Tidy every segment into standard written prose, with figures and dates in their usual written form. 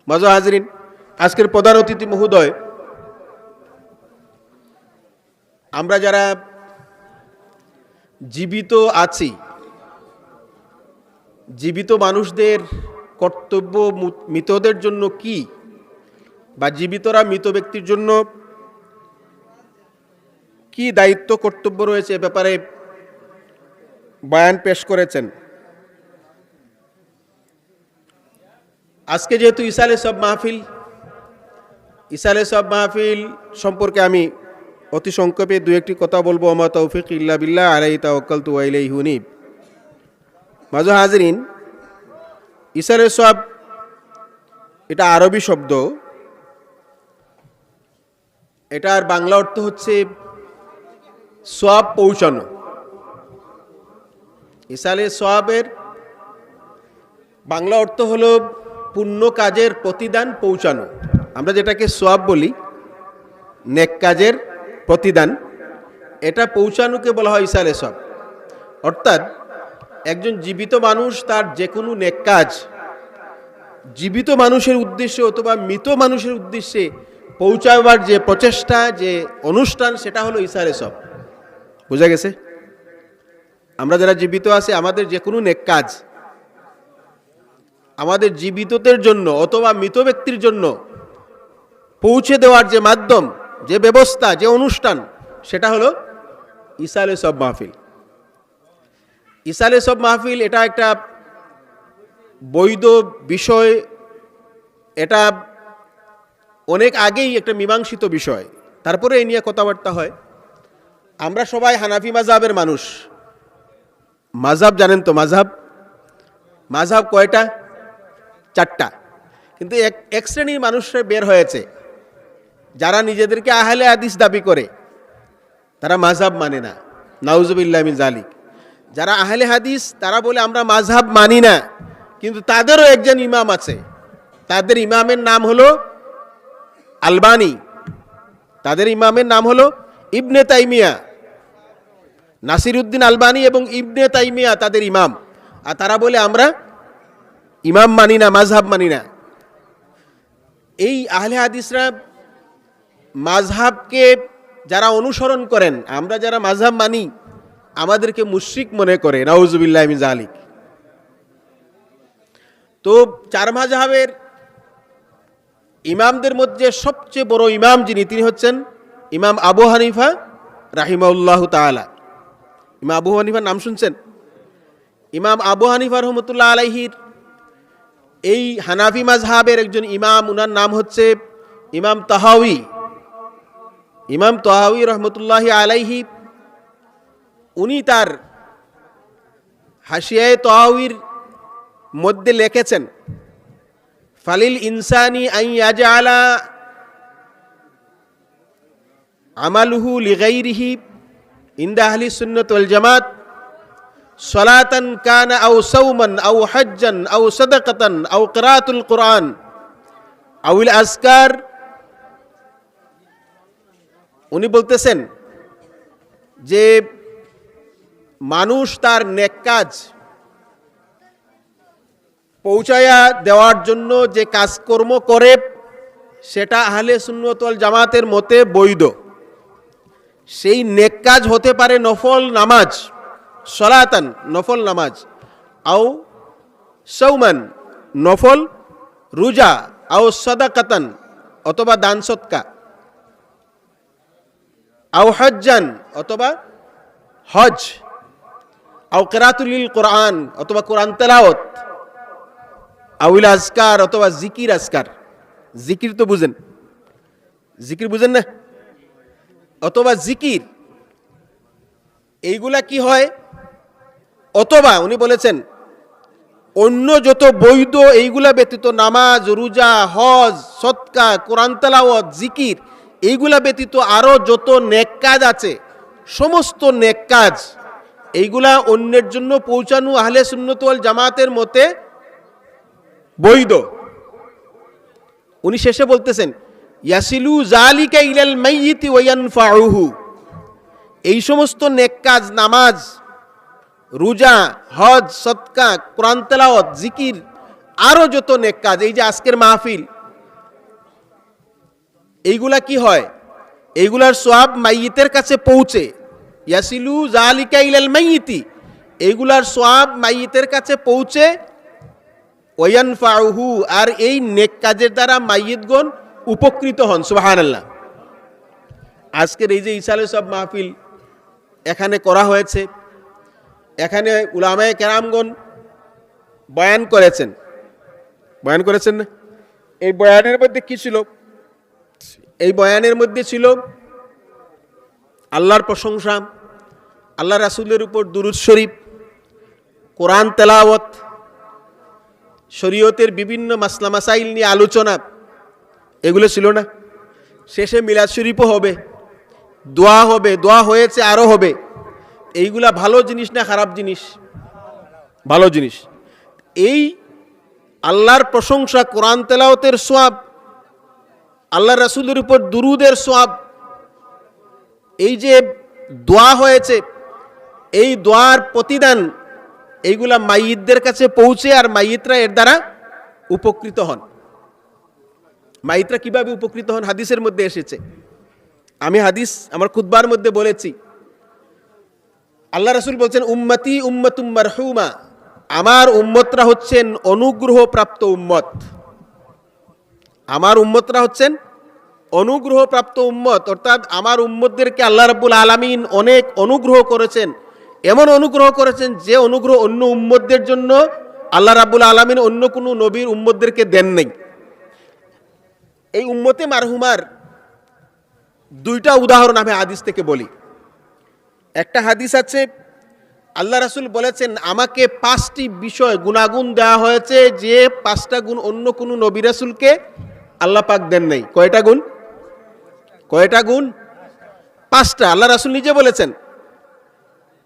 মাঝো হাজরিন, আজকের প্রধান অতিথি মহোদয়, আমরা যারা জীবিত আছি, জীবিত মানুষদের কর্তব্য মৃতদের জন্য কি, বা জীবিতরা মৃত ব্যক্তির জন্য কি দায়িত্ব কর্তব্য রয়েছে এ ব্যাপারে বয়ান পেশ করেছেন। আজকে যেহেতু ইসালে সব মাহফিল সম্পর্কে আমি অতি সংক্ষেপে দু একটি কথা বলবো। ওমা তৌফিক ইল্লা বিল্লাহ, আলাইহি তাওয়াক্কালতু ওয়া ইলাইহি উনীব। মাঝো হাজরিন, ইসালে সব এটা আরবি শব্দ, এটার বাংলা অর্থ হচ্ছে সওয়াব পৌঁছানো। ইসালে সওয়াবের বাংলা অর্থ হলো পুণ্য কাজের প্রতিদান পৌঁছানো। আমরা যেটাকে সওয়াব বলি, নেক কাজের প্রতিদান, এটা পৌঁছানোকে বলা হয় ইসালে সওয়াব। অর্থাৎ একজন জীবিত মানুষ তার যে কোনো নেক কাজ জীবিত মানুষের উদ্দেশ্যে অথবা মৃত মানুষের উদ্দেশ্যে পৌঁছাবার যে প্রচেষ্টা, যে অনুষ্ঠান, সেটা হলো ইসালে সওয়াব। বোঝা গেছে? আমরা যারা জীবিত আছি, আমাদের যে কোনো নেক কাজ আমাদের জীবিতদের জন্য অথবা মৃত ব্যক্তির জন্য পৌঁছে দেওয়ার যে মাধ্যম, যে ব্যবস্থা, যে অনুষ্ঠান, সেটা হলো ইসালে সওয়াব মাহফিল। ইসালে সওয়াব মাহফিল এটা একটা বৈধ বিষয়, এটা অনেক আগেই একটা মীমাংসিত বিষয়, তারপরে এই নিয়ে কথাবার্তা হয়। আমরা সবাই হানাফি মাযহাবের মানুষ। মাযহাব জানেন তো? মাযহাব কয়টা? 4টা। কিন্তু এক শ্রেণীর মানুষরা বের হয়েছে যারা নিজেদেরকে আহলে হাদিস দাবি করে, তারা মাযহাব মানে না। নাউজুবিল্লাহ মিন যালিক। যারা আহলে হাদিস তারা বলে আমরা মাযহাব মানি না, কিন্তু তাদেরও একজন ইমাম আছে। তাদের ইমামের নাম হলো আলবানী, তাদের ইমামের নাম হলো ইবনে তাইমিয়া। নাসিরউদ্দিন আলবানী এবং ইবনে তাইমিয়া তাদের ইমাম। আর তারা বলে আমরা ইমাম মানি না, মাযহাব মানি না। এই আহলে হাদিসরা মাযহাবকে যারা অনুসরণ করেন, আমরা যারা মাযহাব মানি, আমাদেরকে মুশরিক মনে করে। নাউজুবিল্লাহ মিন যালিক। তো 4 মাযহাবের ইমামদের মধ্যে সবচেয়ে বড় ইমাম যিনি, তিনি হচ্ছেন ইমাম আবু হানিফা রাহিমাহুল্লাহু তাআলা। ইমাম আবু হানিফার নাম শুনছেন? ইমাম আবু হানিফা রহমতুল্লাহ আলাইহির এই হানাফি মাযহাবের একজন ইমাম, উনার নাম হচ্ছে ইমাম তাহাউই। ইমাম তাহাউই রহমতুল্লাহি আলাইহি, উনি তার হাশিয়ায়ে তাহাউইর মধ্যে লিখেছেন, ফালিল ইনসানি আন ইয়াজআলা আমালুহু লিগাইরিহি ইনদা আহলি সুন্নাত ওয়াল জামাত সালাতান কানা আও সাওমান আও হজ্জান আও সাদাকাতান আও কিরাআতুল কুরআন আউল আজকার। উনি বলতেছেন যে মানুষ তার নেক কাজ পৌঁছায়া দেওয়ার জন্য যে কাজকর্ম করে, সেটা আহলে সুন্নাত ওয়াল জামাতের মতে বৈধ। সেই নেক কাজ হতে পারে নফল নামাজ, সলাতান নফল নামাজ, আও সৌমান নফল রোজা, আও সাদাকাতান অথবা দান সৎকা, আও হজ্জান অথবা হজ, আও কিরাতুল কোরআন অথবা কোরআন তেলাওয়াত, আউল আজকার অথবা জিকির আজকার। জিকির তো বুঝেন? জিকির বুঝেন না? অথবা জিকির, এইগুলা কি হয়? অথবা উনি বলেছেন অন্য যত বৈধ এইগুলা ব্যতীত, নামাজ, রোজা, হজ, সদকা, কোরআন তেলাওয়াত, জিকির, এইগুলা ব্যতীত আরো যত নেক কাজ আছে, সমস্ত নেক কাজ এইগুলা অন্যের জন্য পৌঁছানো আহলে সুন্নাত ওয়াল জামাতের মতে বৈধ। উনি শেষে বলতেছেন ইয়াসিলু যালিকা ইলাল মাইয়িতি ওয়া ইয়ানফাউহু। এই সমস্ত নেক কাজ, নামাজ, রোজা, হজ, সদকা, কোরআন তেলাওয়াত, জিকির, আরো যত নেক কাজ, এই যে আজকের মাহফিল, এইগুলা কি হয়? এইগুলার সওয়াব মাইয়িতের কাছে পৌঁছে, ইয়াসিলু যালিকা ইলাল মাইয়িতি, এইগুলার সওয়াব মাইয়িতের কাছে পৌঁছে, ওয়ায়ানফাউহু, আর এই নেক কাজের দ্বারা মাইয়িতগণ উপকৃত হন। সুবহানাল্লাহ। আজকের এই যে ঈসা আলাইহিস সালাম মাহফিল এখানে করা হয়েছে, এখানে উলামায়ে কেরামগণ বয়ান করেছেন না? এই বয়ানের মধ্যে কি ছিল? এই বয়ানের মধ্যে ছিল আল্লাহর প্রশংসা, আল্লাহ রাসূলের উপর দুরূদ শরীফ, কোরআন তেলাওয়াত, শরীয়তের বিভিন্ন মাসলা মাসাইল নিয়ে আলোচনা, এগুলো ছিল না? শেষে মিলাদ শরীফও হবে, দোয়া হবে, দোয়া হয়েছে, আরও হবে। এইগুলা ভালো জিনিস না খারাপ জিনিস? ভালো জিনিস। এই আল্লাহর প্রশংসা, কোরআন তেলাওয়াতের সওয়াব, আল্লাহ রাসূলের উপর দুরূদের সওয়াব, এই যে দোয়া হয়েছে, এই দোয়ার প্রতিদান এইগুলা মাইয়িতদের কাছে পৌঁছে, আর মাইয়িতরা এর দ্বারা উপকৃত হন। মাইয়িতরা কিভাবে উপকৃত হন? হাদিসের মধ্যে এসেছে। আমি হাদিস আমার খুতবার মধ্যে বলেছি, আল্লাহ রাসূল বলছেন, উম্মতি উম্মাতুম মারহুমা, আমার উম্মতরা হচ্ছেন অনুগ্রহপ্রাপ্ত উম্মত। আমার উম্মতরা হচ্ছেন অনুগ্রহপ্রাপ্ত উম্মত, অর্থাৎ আমার উম্মতদেরকে আল্লাহ রাব্বুল আলামিন অনেক অনুগ্রহ করেছেন, এমন অনুগ্রহ করেছেন যে অনুগ্রহ অন্য উম্মতদের জন্য আল্লাহ রাব্বুল আলামিন অন্য কোনো নবীর উম্মতদেরকে দেন নাই। এই উম্মতে মারহুমার দুইটা উদাহরণ আমি হাদিস থেকে বলি। একটা হাদিস আছে, আল্লাহ রাসূল বলেছেন, আমাকে 5টি বিষয় গুণাগুণ দেওয়া হয়েছে যে 5টা গুণ অন্য কোনো নবী রাসূলকে আল্লাহ পাক দেন নাই। কয়টা গুণ? 5টা। আল্লাহ রাসূল নিজে বলেছেন,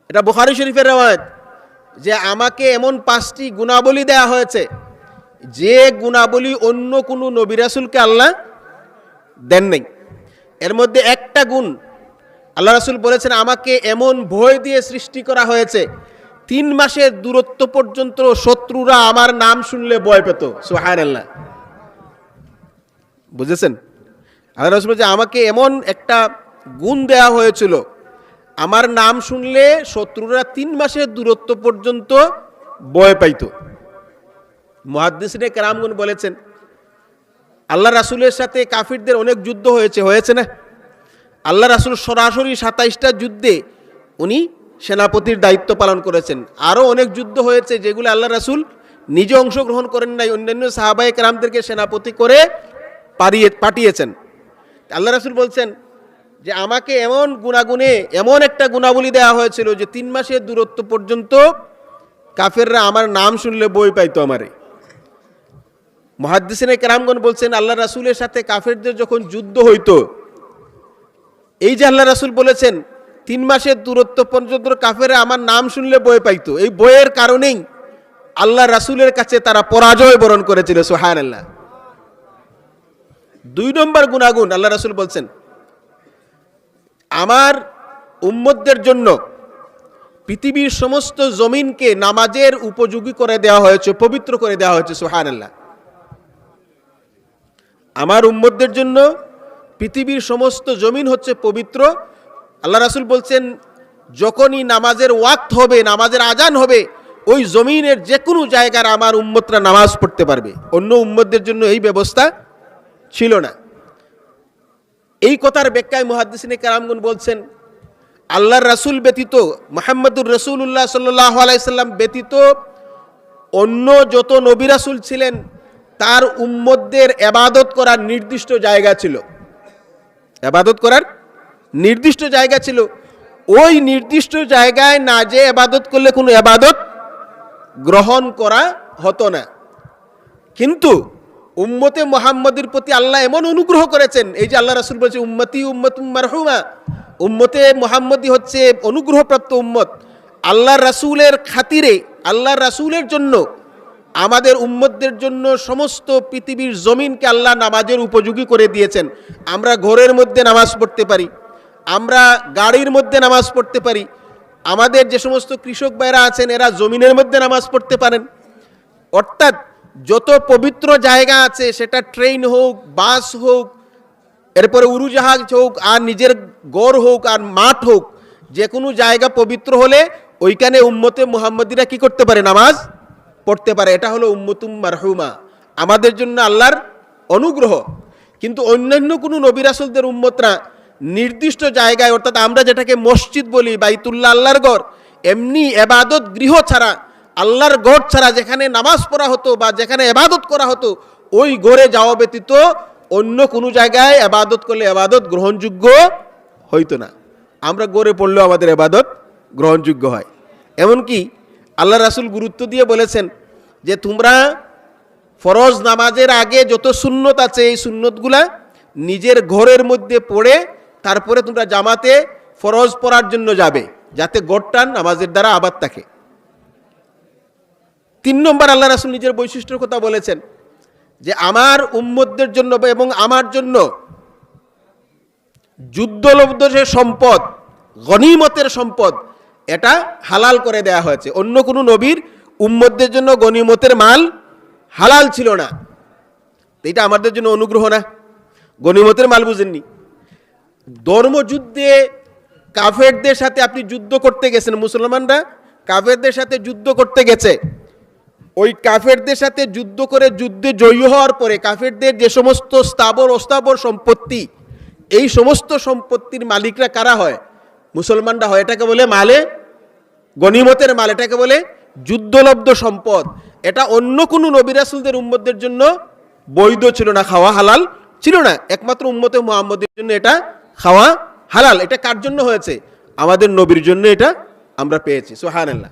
এটা বুখারী শরীফের রওয়ায়াত, যে আমাকে এমন 5টি গুণাবলী দেওয়া হয়েছে যে গুণাবলী অন্য কোনো নবী রাসূলকে আল্লাহ দেন নাই। এর মধ্যে একটা গুণ আল্লাহ রাসূল বলেছেন, আমাকে এমন ভয় দিয়ে সৃষ্টি করা হয়েছে 3 মাসের দূরত্ব পর্যন্ত শত্রুরা আমার নাম শুনলে ভয় পেত। সুবহানাল্লাহ। বুঝেছেন? আল্লাহ রাসূল বলেছে, আমাকে এমন একটা গুণ দেওয়া হয়েছিল, আমার নাম শুনলে শত্রুরা 3 মাসের দূরত্ব পর্যন্ত ভয় পাইত। মুহাদ্দিসিনে কেরামগণ বলেছেন, আল্লাহ রাসূলের সাথে কাফিরদের অনেক যুদ্ধ হয়েছে না? আল্লাহ রাসূল সরাসরি 27টা যুদ্ধে উনি সেনাপতির দায়িত্ব পালন করেছেন। আরও অনেক যুদ্ধ হয়েছে যেগুলো আল্লাহ রাসূল নিজে অংশগ্রহণ করেন নাই, অন্যান্য সাহাবায়ে কেরামদেরকে সেনাপতি করে পাঠিয়েছেন। আল্লাহ রাসূল বলছেন যে আমাকে এমন গুণাগুণে এমন একটা গুণাবলী দেওয়া হয়েছিল যে 3 মাসের দূরত্ব পর্যন্ত কাফেররা আমার নাম শুনলে ভয় পাইতো আমারে। মুহাদ্দিসিনে কেরামগণ বলছেন, আল্লাহ রাসূলের সাথে কাফেরদের যখন যুদ্ধ হইতো, এই যে আল্লাহ রাসূল বলেছেন 3 মাসের দূরত্ব পর্যন্ত কাফেররা আমার নাম শুনলে ভয় পাইতো, এই ভয়ের কারণেই আল্লাহ রাসূলের কাছে তারা পরাজয় বরণ করেছিল। সুবহানাল্লাহ। 2 নম্বর গুণাগুণ আল্লাহ রাসূল বলছেন, আমার উম্মতদের জন্য পৃথিবীর সমস্ত জমিনকে নামাজের উপযোগী করে দেওয়া হয়েছে, পবিত্র করে দেওয়া হয়েছে। সুবহানাল্লাহ। আমার উম্মতদের জন্য পৃথিবীর সমস্ত জমিন হচ্ছে পবিত্র। আল্লাহ রাসূল বলছেন, যখনই নামাজের ওয়াক্ত হবে, নামাজের আজান হবে, ওই জমিনের যে কোনো জায়গার আমার উম্মতরা নামাজ পড়তে পারবে। অন্য উম্মতদের জন্য এই ব্যবস্থা ছিল না। এই কথার ব্যাখ্যায় মুহাদ্দিসিনে কেরামগণ বলছেন, আল্লাহর রাসূল ব্যতীত, মুহাম্মদুর রাসূলুল্লাহ সাল্লাল্লাহু আলাইহি সাল্লাম ব্যতীত অন্য যত নবী রাসূল ছিলেন, তার উম্মতদের ইবাদত করার নির্দিষ্ট জায়গা ছিল। ইবাদত করার নির্দিষ্ট জায়গা ছিল। ওই নির্দিষ্ট জায়গায় না যে ইবাদত করলে কোনো ইবাদত গ্রহণ করা হতো না। কিন্তু উম্মতে মুহাম্মদের প্রতি আল্লাহ এমন অনুগ্রহ করেছেন, এই যে আল্লাহ রাসূল বলেছে, উম্মতি উম্মাতুম মারহুমা, উম্মতে মুহাম্মদি হচ্ছে অনুগ্রহপ্রাপ্ত উম্মত। আল্লাহর রাসূলের খাতিরে, আল্লাহর রাসূলের জন্য, আমাদের উম্মতদের জন্য সমস্ত পৃথিবীর জমিনকে আল্লাহ নামাজের উপযোগী করে দিয়েছেন। আমরা ঘরের মধ্যে নামাজ পড়তে পারি, আমরা গাড়ির মধ্যে নামাজ পড়তে পারি, আমাদের যে সমস্ত কৃষক ভাইরা আছেন এরা জমিনের মধ্যে নামাজ পড়তে পারেন। অর্থাৎ যত পবিত্র জায়গা আছে, সেটা ট্রেন হোক, বাস হোক, এরপরে উড়োজাহাজ হোক আর নিজের গড় হোক আর মাঠ হোক, যে কোনো জায়গা পবিত্র হলে ওইখানে উম্মতে মুহাম্মদীরা কি করতে পারে? নামাজ পড়তে পারে। এটা হলো উম্মতুম মারহুমা, আমাদের জন্য আল্লাহর অনুগ্রহ। কিন্তু অন্যান্য কোনো নবী রাসূলদের উম্মতরা নির্দিষ্ট জায়গায়, অর্থাৎ আমরা যেটাকে মসজিদ বলি, বাইতুল্লাহ আল্লাহর ঘর, এমনি এবাদত গৃহ ছাড়া, আল্লাহর ঘর ছাড়া যেখানে নামাজ পড়া হতো বা যেখানে এবাদত করা হতো, ওই ঘরে যাওয়া ব্যতীত অন্য কোনো জায়গায় এবাদত করলে এবাদত গ্রহণযোগ্য হইতো না। আমরা ঘরে পড়লেও আমাদের এবাদত গ্রহণযোগ্য হয়। এমনকি আল্লাহ রাসূল গুরুত্ব দিয়ে বলেছেন যে তোমরা ফরজ নামাজের আগে যত সুন্নত আছে এই সুন্নতগুলা নিজের ঘরের মধ্যে পড়ে তারপরে তোমরা জামাতে ফরজ পড়ার জন্য যাবে, যাতে ঘরটা নামাজের দ্বারা আবাদ থাকে। 3 নম্বর আল্লাহ রাসূল নিজের বৈশিষ্ট্যের কথা বলেছেন যে আমার উম্মতদের জন্য এবং আমার জন্য যুদ্ধলব্ধ যে সম্পদ, গনিমতের সম্পদ, এটা হালাল করে দেয়া হয়েছে। অন্য কোনো নবীর উম্মতদের জন্য গনিমতের মাল হালাল ছিল না। এটা আমাদের জন্য অনুগ্রহ না? গনিমতের মাল বুঝেননি? ধর্মযুদ্ধে কাফেরদের সাথে আপনি যুদ্ধ করতে গেছেন, মুসলমানরা কাফেরদের সাথে যুদ্ধ করতে গেছে, ওই কাফেরদের সাথে যুদ্ধ করে যুদ্ধে জয়ী হওয়ার পরে কাফেরদের যে সমস্ত স্থাবর অস্থাবর সম্পত্তি, এই সমস্ত সম্পত্তির মালিকরা কারা হয়? মুসলমানরা হয়। এটাকে বলে মালে গনিমতের মাল, এটাকে বলে যুদ্ধলব্ধ সম্পদ। এটা অন্য কোনো নবী রাসূলদের উম্মতদের জন্য বৈধ ছিল না, খাওয়া হালাল ছিল না। একমাত্র উম্মতে মুহাম্মদের জন্য এটা খাওয়া হালাল। এটা কার জন্য হয়েছে? আমাদের নবীর জন্য এটা আমরা পেয়েছি। সুবহানাল্লাহ।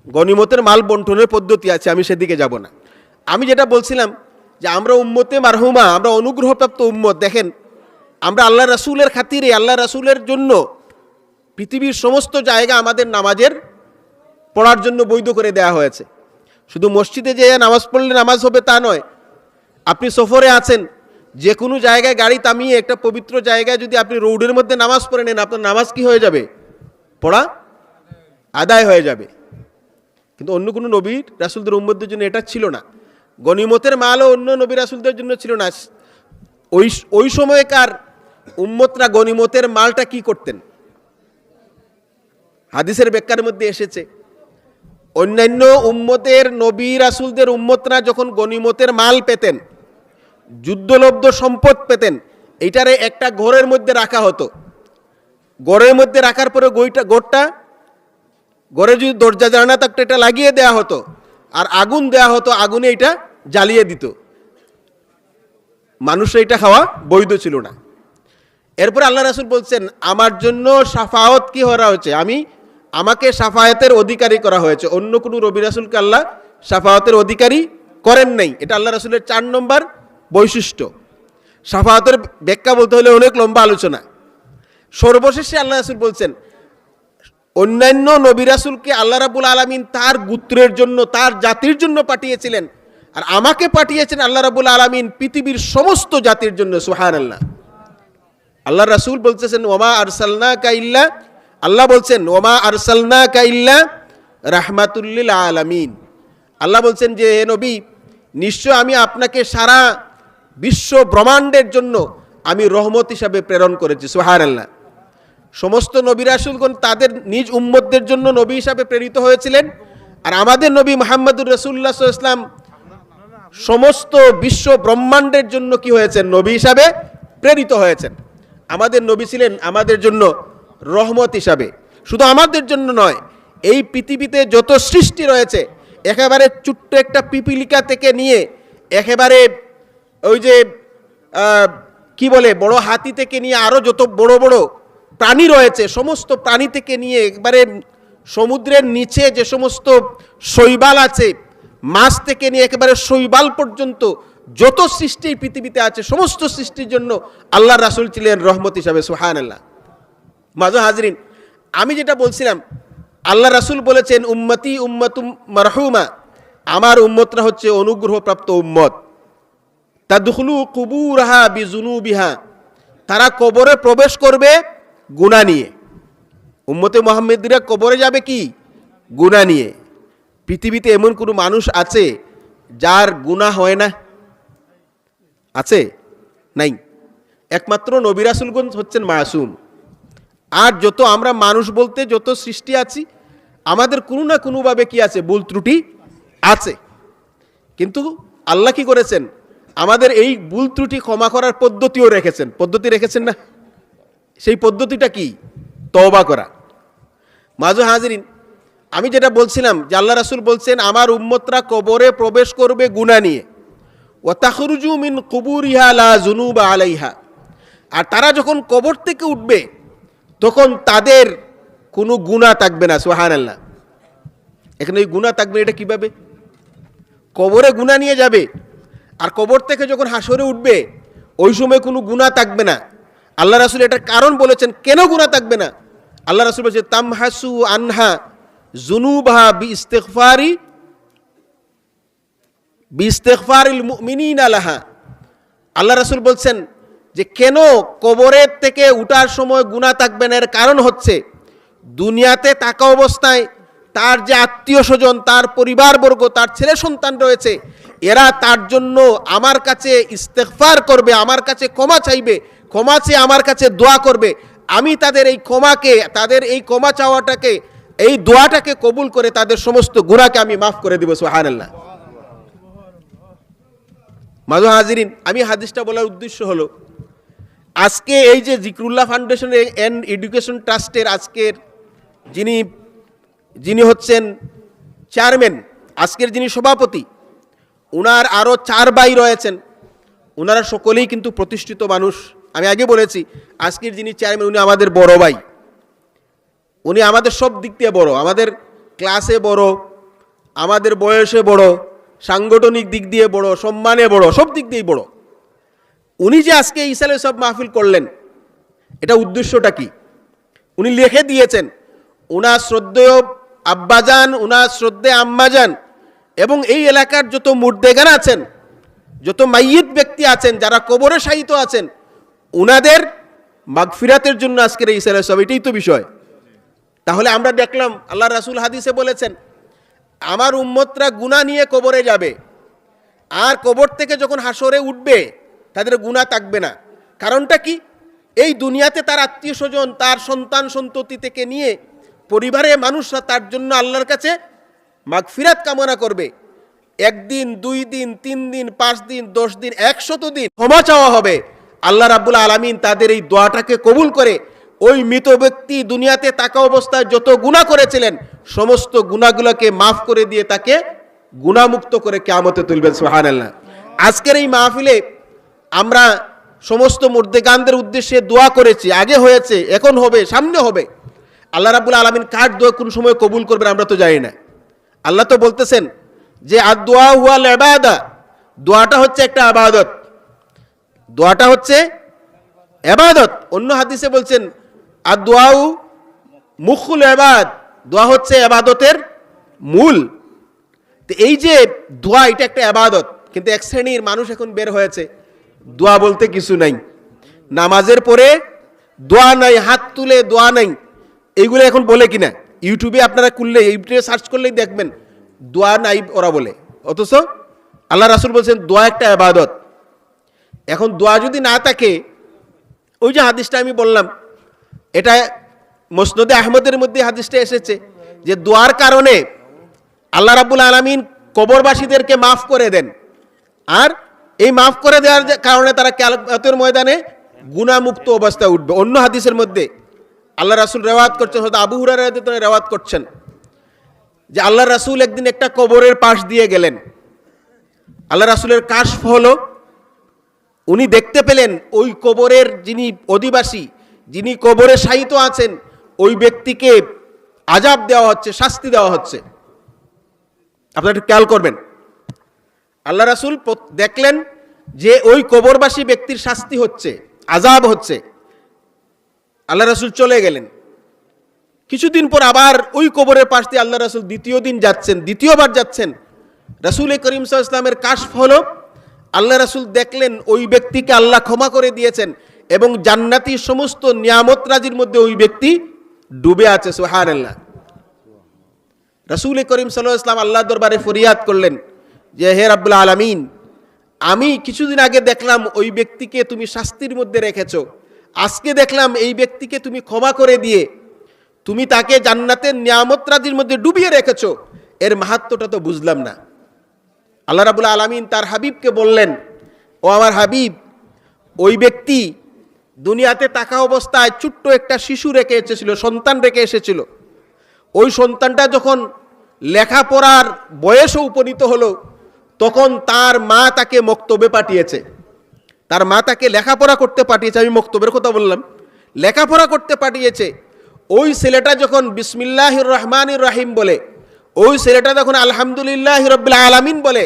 গনিমতের মাল বন্টনের পদ্ধতি আছে, আমি সেদিকে যাব না। আমি যেটা বলছিলাম যে আমরা উম্মতে মারহুমা, আমরা অনুগ্রহপ্রাপ্ত উম্মত। দেখেন, আমরা আল্লাহ রাসূলের খাতিরে, আল্লাহ রাসূলের জন্য পৃথিবীর সমস্ত জায়গা আমাদের নামাজের পড়ার জন্য বৈধ করে দেয়া হয়েছে। শুধু মসজিদে যে নামাজ পড়লে নামাজ হবে তা নয়। আপনি সফরে আছেন, যে কোনো জায়গায় গাড়ি থামিয়ে একটা পবিত্র জায়গায় যদি আপনি রোডের মধ্যে নামাজ পড়ে নেন, আপনার নামাজ কি হয়ে যাবে? পড়া আদায় হয়ে যাবে। কিন্তু অন্য কোনো নবী রাসূলদের উম্মতদের জন্য এটা ছিল না। গনিমতের মালও অন্য নবী রাসূলদের জন্য ছিল না। ওই সময়কার উম্মতরা গনিমতের মালটা কি করতেন? হাদিসের ব্যাখ্যার মধ্যে এসেছে, অন্যান্য উম্মতের নবী রাসূলদের উম্মতরা যখন গনিমতের মাল পেতেন, যুদ্ধলব্ধ সম্পদ পেতেন, এইটারে একটা ঘরের মধ্যে রাখা হতো। ঘরের মধ্যে রাখার পরে গোড়টা, ঘরে যদি দরজা জানালা থাকতো এটা লাগিয়ে দেয়া হতো, আর আগুন দেয়া হতো, আগুনে এটা জ্বালিয়ে দিত। মানুষের এটা খাওয়া বৈধ ছিল না। এরপর আল্লাহ রাসূল বলছেন আমার জন্য শাফাআত কি করা হয়েছে? আমাকে শাফায়াতের অধিকারী করা হয়েছে। অন্য কোনো নবী রাসূলকে আল্লাহ শাফায়াতের অধিকারী করেন নাই। এটা আল্লাহ রাসূলের 4 নম্বর বৈশিষ্ট্য। শাফায়াতের ব্যাখ্যা বলতে হলে অনেক লম্বা আলোচনা। সর্বশেষে আল্লাহ রাসূল বলছেন অন্যান্য নবী রাসূলকে আল্লাহ রাব্বুল আলামিন তার গোত্রের জন্য, তার জাতির জন্য পাঠিয়েছিলেন, আর আমাকে পাঠিয়েছেন আল্লাহ রাব্বুল আলামিন পৃথিবীর সমস্ত জাতির জন্য। সুবহানাল্লাহ। আল্লাহ রাসূল বলতেছেন ওমা আরসালনাকা ইল্লা, আল্লাহ বলছেন ওমা আরসালনাকা ইল্লা রাহমাতুল লিল আলামিন। আল্লাহ বলছেন যে হে নবী, নিশ্চয় আমি আপনাকে সারা বিশ্ব ব্রহ্মাণ্ডের জন্য আমি রহমত হিসাবে প্রেরণ করেছি। সুবহানাল্লাহ। সমস্ত নবী রাসূলগণ তাদের নিজ উম্মতদের জন্য নবী হিসাবে প্রেরিত হয়েছিলেন, আর আমাদের নবী মুহাম্মদুর রাসূলুল্লাহ সাল্লাল্লাহু আলাইহি ওয়াসাল্লাম সমস্ত বিশ্ব ব্রহ্মাণ্ডের জন্য কি হয়েছেন? নবী হিসাবে প্রেরিত হয়েছেন। আমাদের নবী ছিলেন আমাদের জন্য রহমত হিসাবে। শুধু আমাদের জন্য নয়, এই পৃথিবীতে যত সৃষ্টি রয়েছে, একেবারে ছোট্ট একটা পিপিলিকা থেকে নিয়ে একেবারে ওই যে কি বলে বড় হাতি থেকে নিয়ে আরও যত বড় বড় প্রাণী রয়েছে, সমস্ত প্রাণী থেকে নিয়ে একবারে সমুদ্রের নিচে যে সমস্ত শৈবাল আছে, মাছ থেকে নিয়ে একেবারে শৈবাল পর্যন্ত যত সৃষ্টি পৃথিবীতে আছে, সমস্ত সৃষ্টির জন্য আল্লাহ রাসূল ছিলেন রহমত হিসাবে। সুবহানাল্লাহ। মাঝে হাজরিন, আমি যেটা বলছিলাম, আল্লাহ রাসূল বলেছেন উম্মতি উম্মাতুম মারহুমা, আমার উম্মতরা হচ্ছে অনুগ্রহপ্রাপ্ত উম্মত। তাদখুলু কুবুরহা বিজুনুবিহা, তারা কবরে প্রবেশ করবে গুনাহ নিয়ে। উম্মতে মুহাম্মদীরা কবরে যাবে কি? গুনাহ নিয়ে। পৃথিবীতে এমন কোনো মানুষ আছে যার গুনাহ হয় না? আছে? নাই। একমাত্র নবী রাসূলগণ হচ্ছেন মাসুম। আর যত আমরা মানুষ বলতে যত সৃষ্টি আছি, আমাদের কোনো না কোনোভাবে কি আছে, ভুল ত্রুটি আছে। কিন্তু আল্লাহ কি করেছেন, আমাদের এই ভুল ত্রুটি ক্ষমা করার পদ্ধতিও রেখেছেন। পদ্ধতি রেখেছেন না? সেই পদ্ধতিটা কি? তওবা করা। মাজু হাজিরিন, আমি যেটা বলছিলাম যে আল্লাহ রাসূল বলছেন আমার উম্মতরা কবরে প্রবেশ করবে গুনাহ নিয়ে, ওয়া তাখরুজু মিন কুবুরিহা লা যুনুবা আলাইহা। আর তারা যখন কবর থেকে উঠবে তখন তাদের কোনো গুনাহ থাকবে না। সুবহানাল্লাহ। এখানে এই গুনাহ থাকবে এটা কিভাবে? কবরে গুনাহ নিয়ে যাবে, আর কবর থেকে যখন হাসরে উঠবে ওই সময় কোনো গুনাহ থাকবে না। আল্লাহ রাসূল এটার কারণ বলেছেন, কেন গুনাহ থাকবে না? আল্লাহ রাসূল বলেছেন তামহাসু আনহা যুনুবাহা বিইস্তিগফারিল মুমিনিনা লাহা। আল্লাহ রাসূল বলছেন যে কেন কবরের থেকে উঠার সময় গুনাহ থাকবে না, এর কারণ হচ্ছে দুনিয়াতে থাকা অবস্থায় তার যে আত্মীয় স্বজন, তার পরিবারবর্গ, তার ছেলে সন্তান রয়েছে, এরা তার জন্য আমার কাছে ইস্তেগফার করবে, আমার কাছে ক্ষমা চাইবে, ক্ষমা চেয়ে আমার কাছে দোয়া করবে। আমি তাদের এই ক্ষমাকে, তাদের এই ক্ষমা চাওয়াটাকে, এই দোয়াটাকে কবুল করে তাদের সমস্ত গুনাহকে আমি মাফ করে দিব। সুবহানাল্লাহ। মাজু হাজিরিন, আমি হাদিসটা বলার উদ্দেশ্য হলো আজকে এই যে জিকরুল্লাহ ফাউন্ডেশন অ্যান্ড এডুকেশন ট্রাস্টের আজকের যিনি হচ্ছেন চেয়ারম্যান, আজকের যিনি সভাপতি, উনার আরও 4 ভাই রয়েছেন। উনারা সকলেই কিন্তু প্রতিষ্ঠিত মানুষ। আমি আগে বলেছি আজকের যিনি চেয়ারম্যান উনি আমাদের বড় ভাই। উনি আমাদের সব দিক দিয়ে বড়, আমাদের ক্লাসে বড়, আমাদের বয়সে বড়, সাংগঠনিক দিক দিয়ে বড়, সম্মানে বড়, সব দিক দিয়েই বড়। উনি যে আজকে ইসালে সব মাহফিল করলেন, এটা উদ্দেশ্যটা কি? উনি লিখে দিয়েছেন উনার শ্রদ্ধেয় আব্বাজান, উনার শ্রদ্ধেয় আম্মাজান এবং এই এলাকার যত মুর্দেগান আছেন, যত মাইয়িত ব্যক্তি আছেন, যারা কবরে শায়িত আছেন, উনাদের মাগফিরাতের জন্য আজকের এই ইসালে সব, এটাই তো বিষয়। তাহলে আমরা দেখলাম আল্লাহ রাসূল হাদিসে বলেছেন আমার উম্মতরা গুনাহ নিয়ে কবরে যাবে, আর কবর থেকে যখন হাসরে উঠবে তাদের গুনাহ থাকবে না। কারণটা কি? এই দুনিয়াতে তার আত্মীয় স্বজন, তার সন্তান সন্ততি থেকে নিয়ে পরিবারের মানুষরা তার জন্য আল্লাহর কাছে মাগফিরাত কামনা করবে। 1 দিন, 2 দিন, 3 দিন, 5 দিন, 10 দিন, 100 দিন ক্ষমা চাওয়া হবে। আল্লাহ রাব্বুল আলামিন তাদের এই দোয়াটাকে কবুল করে ওই মৃত ব্যক্তি দুনিয়াতে থাকা অবস্থায় যত গুনাহ করেছিলেন সমস্ত গুনাহগুলোকে মাফ করে দিয়ে তাকে গুনাহমুক্ত করে কিয়ামতে তুলবেন। সুবহানাল্লাহ। আজকের এই মাহফিলে আমরা সমস্ত মুর্দেগানদের উদ্দেশ্যে দোয়া করেছি, আগে হয়েছে, এখন হবে, সামনে হবে। আল্লাহ রাব্বুল আলামিন কার দোয়া কোন সময় কবুল করবেন আমরা তো জানি না। আল্লাহ তো বলতেছেন যে আদ-দুআ হুয়াল ইবাদা, দোয়াটা হচ্ছে একটা ইবাদত, দোয়াটা হচ্ছে ইবাদত। অন্য হাদিসে বলছেন আদ-দুআউ মুখুল ইবাদ, দোয়া হচ্ছে ইবাদতের মূল। তো এই যে দোয়া, এটা একটা ইবাদত, কিন্তু এক শ্রেণীর মানুষ এখন বের হয়েছে দোয়া বলতে কিছু নাই, নামাজের পরে দোয়া নাই, হাত তুলে দোয়া নাই, এইগুলো এখন বলে কিনা। ইউটিউবে আপনারা খুললে, ইউটিউবে সার্চ করলেই দেখবেন দোয়া নাই ওরা বলে। অথচ আল্লাহ রাসূল বলছেন দোয়া একটা ইবাদত। এখন দোয়া যদি না থাকে, ওই যে হাদিসটা আমি বললাম, এটা মুসনাদে আহমদের মধ্যে হাদিসটা এসেছে যে দোয়ার কারণে আল্লাহ রাব্বুল আলামিন কবরবাসীদেরকে মাফ করে দেন, আর এই মাফ করে দেওয়ার কারণে তারা কিয়ামতের ময়দানে গুনাহমুক্ত অবস্থায় উঠবে। অন্য হাদিসের মধ্যে আল্লাহ রাসূল রিওয়ায়াত করছেন, হযরত আবু হুরায়রা রাদিয়াল্লাহু আনহু রিওয়ায়াত করছেন যে আল্লাহ রাসূল একদিন একটা কবরের পাশ দিয়ে গেলেন। আল্লাহ রাসূলের কাশফ হলো, উনি দেখতে পেলেন ওই কবরের যিনি অধিবাসী, যিনি কবরে শায়িত আছেন, ওই ব্যক্তিকে আযাব দেওয়া হচ্ছে, শাস্তি দেওয়া হচ্ছে। আপনারা একটু খেয়াল করবেন, আল্লাহ রাসূল দেখলেন যে ওই কবরবাসী ব্যক্তির শাস্তি হচ্ছে, আযাব হচ্ছে। আল্লাহ রাসূল চলে গেলেন। কিছুদিন পর আবার ওই কবরের পাশ দিয়ে আল্লাহ রাসূল দ্বিতীয়বার যাচ্ছেন। রাসূল করিম সাল্লাল্লাহু আলাইহি ওয়াসাল্লামের কাশফ হলো, আল্লাহ রাসূল দেখলেন ওই ব্যক্তিকে আল্লাহ ক্ষমা করে দিয়েছেন এবং জান্নাতি সমস্ত নিয়ামত রাজির মধ্যে ওই ব্যক্তি ডুবে আছে। সুবহানাল্লাহ। রাসূল করিম সাল্লাল্লাহু আলাইহি ওয়াসাল্লাম আল্লাহর দরবারে ফরিয়াদ করলেন যে হে রাব্বুল আলামিন, আমি কিছুদিন আগে দেখলাম ওই ব্যক্তিকে তুমি শাস্তির মধ্যে রেখেছো, আজকে দেখলাম এই ব্যক্তিকে তুমি ক্ষমা করে দিয়ে তুমি তাকে জান্নাতের নিয়ামত রাজির মধ্যে ডুবিয়ে রেখেছো, এর মাহাত্ম্যটা তো বুঝলাম না। আল্লাহ রাব্বুল আলামিন তার হাবিবকে বললেন, ও আমার হাবিব, ওই ব্যক্তি দুনিয়াতে থাকা অবস্থায় ছোট্ট একটা শিশু রেখে এসেছিল, সন্তান রেখে এসেছিল। ওই সন্তানটা যখন লেখাপড়ার বয়সে উপনীত হলো, তখন তার মা তাকে মক্তবে পাঠিয়েছে। তার মা তাকে লেখাপড়া করতে পাঠিয়েছে। আমি মক্তবের কথা বললাম, লেখাপড়া করতে পাঠিয়েছে। ওই ছেলেটা যখন বিসমিল্লাহির রহমানির রহিম বলে, ওই ছেলেটা যখন আলহামদুলিল্লাহি রাব্বিল আলামিন বলে,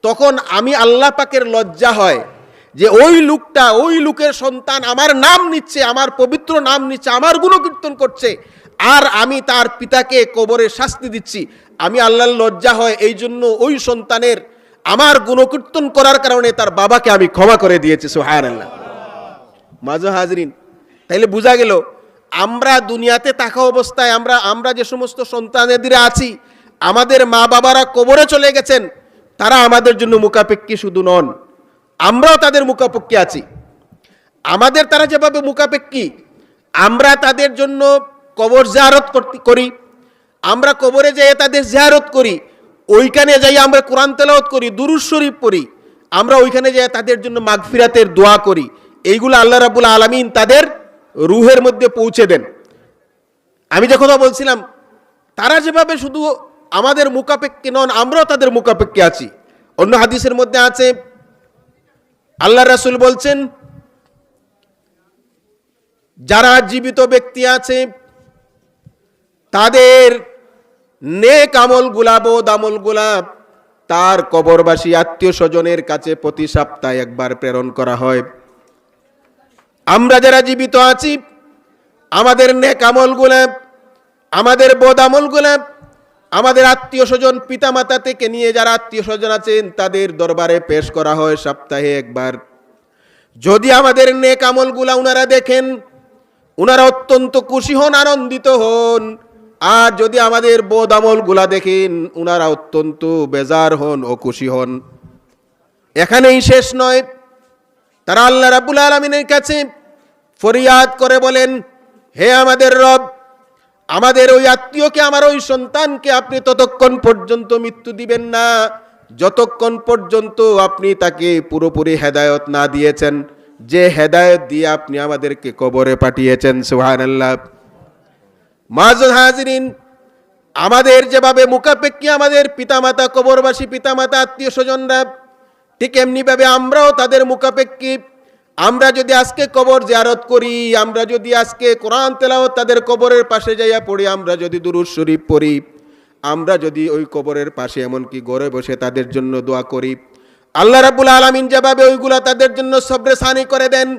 তখন আমি আল্লাহ পাকের লজ্জা হয় যে ওই লোকটা, ওই লোকের সন্তান আমার নাম নিচ্ছে, আমার পবিত্র নাম নিচ্ছে, আমার গুণকীর্তন করছে, আর আমি তার পিতাকে কবরে শাস্তি দিচ্ছি। আমি আল্লাহর লজ্জা হয়, এই জন্য ওই সন্তানের আমার গুণকীর্তন করার কারণে তার বাবাকে আমি ক্ষমা করে দিয়েছি। সুবহানাল্লাহ। মাঝে হাজরিন, তাইলে বোঝা গেল আমরা দুনিয়াতে থাকা অবস্থায় আমরা যে সমস্ত সন্তানেদের আছি, আমাদের মা বাবারা কবরে চলে গেছেন, তারা আমাদের জন্য মুখাপেক্ষী শুধু নন, আমরাও তাদের মুখাপেক্ষী আছি। আমাদের তারা যেভাবে মুখাপেক্ষী, আমরা তাদের জন্য কবর জিয়ারত করি, আমরা কবরে যাই তাদের জিয়ারত করি, ওইখানে যাই আমরা কোরআন তেলাওয়াত করি, দুরূদ শরীফ পড়ি, আমরা ওইখানে যাই তাদের জন্য মাগফিরাতের দোয়া করি। এইগুলো আল্লাহ রাব্বুল আলামিন তাদের রুহের মধ্যে পৌঁছে দেন। আমি যে কথা বলছিলাম, তারা যেভাবে শুধু আমাদের মুখাপেক্ষী নন, আমরাও তাদের মুখাপেক্ষী আছি। অন্য হাদিসের মধ্যে আছে, আল্লাহ রাসূল বলছেন, যারা জীবিত ব্যক্তি আছে তাদের নেক আমলগুলা, বদ আমলগুলা তার কবরবাসী আত্মীয় স্বজনের কাছে প্রতি সপ্তাহে একবার প্রেরণ করা হয়। আমরা যারা জীবিত আছি, আমাদের নেক আমলগুলা, আমাদের বদ আমলগুলা আমাদের আত্মীয় স্বজন, পিতামাতা থেকে নিয়ে যারা আত্মীয় স্বজন আছেন তাদের দরবারে পেশ করা হয় সপ্তাহে একবার। যদি আমাদের নেক আমলগুলা উনারা দেখেন, উনারা অত্যন্ত খুশি হন, আনন্দিত হন। আর যদি আমাদের বদ আমলগুলা দেখেন, উনারা অত্যন্ত বেজার হন ও খুশি হন। এখানেই শেষ নয়, তারা আল্লাহ রাব্বুল আলামিনের কাছে ফরিয়াদ করে বলেন, হে আমাদের রব, আমাদের ওই আত্মীয়কে, আমার ওই সন্তানকে আপনি ততক্ষণ পর্যন্ত মৃত্যু দিবেন না যতক্ষণ পর্যন্ত আপনি তাকে পুরোপুরি হেদায়েত না দিয়েছেন, যে হেদায়েত দিয়ে আপনি আমাদেরকে কবরে পাঠিয়েছেন। সুবহানাল্লাহ। মাআযুল হাজিরিন, আমাদের যেভাবে মুখাপেক্ষী আমাদের পিতামাতা, কবরবাসী পিতামাতা, আত্মীয় স্বজনরা, ঠিক এমনিভাবে আমরাও তাদের মুখাপেক্ষী। আমরা যদি আজকে কবর জিয়ারত করি, আমরা যদি আজকে কোরআন তেলাওয়াত তাদের কবরের পাশে যাইয়া পড়ি, আমরা যদি দুরূদ শরীফ পড়ি, আমরা যদি ওই কবরের পাশে এমনকি ঘরে বসে তাদের জন্য দোয়া করি, আল্লাহ রাব্বুল আলামিন যেভাবে ওইগুলা তাদের জন্য সবরে সানি করে দেন,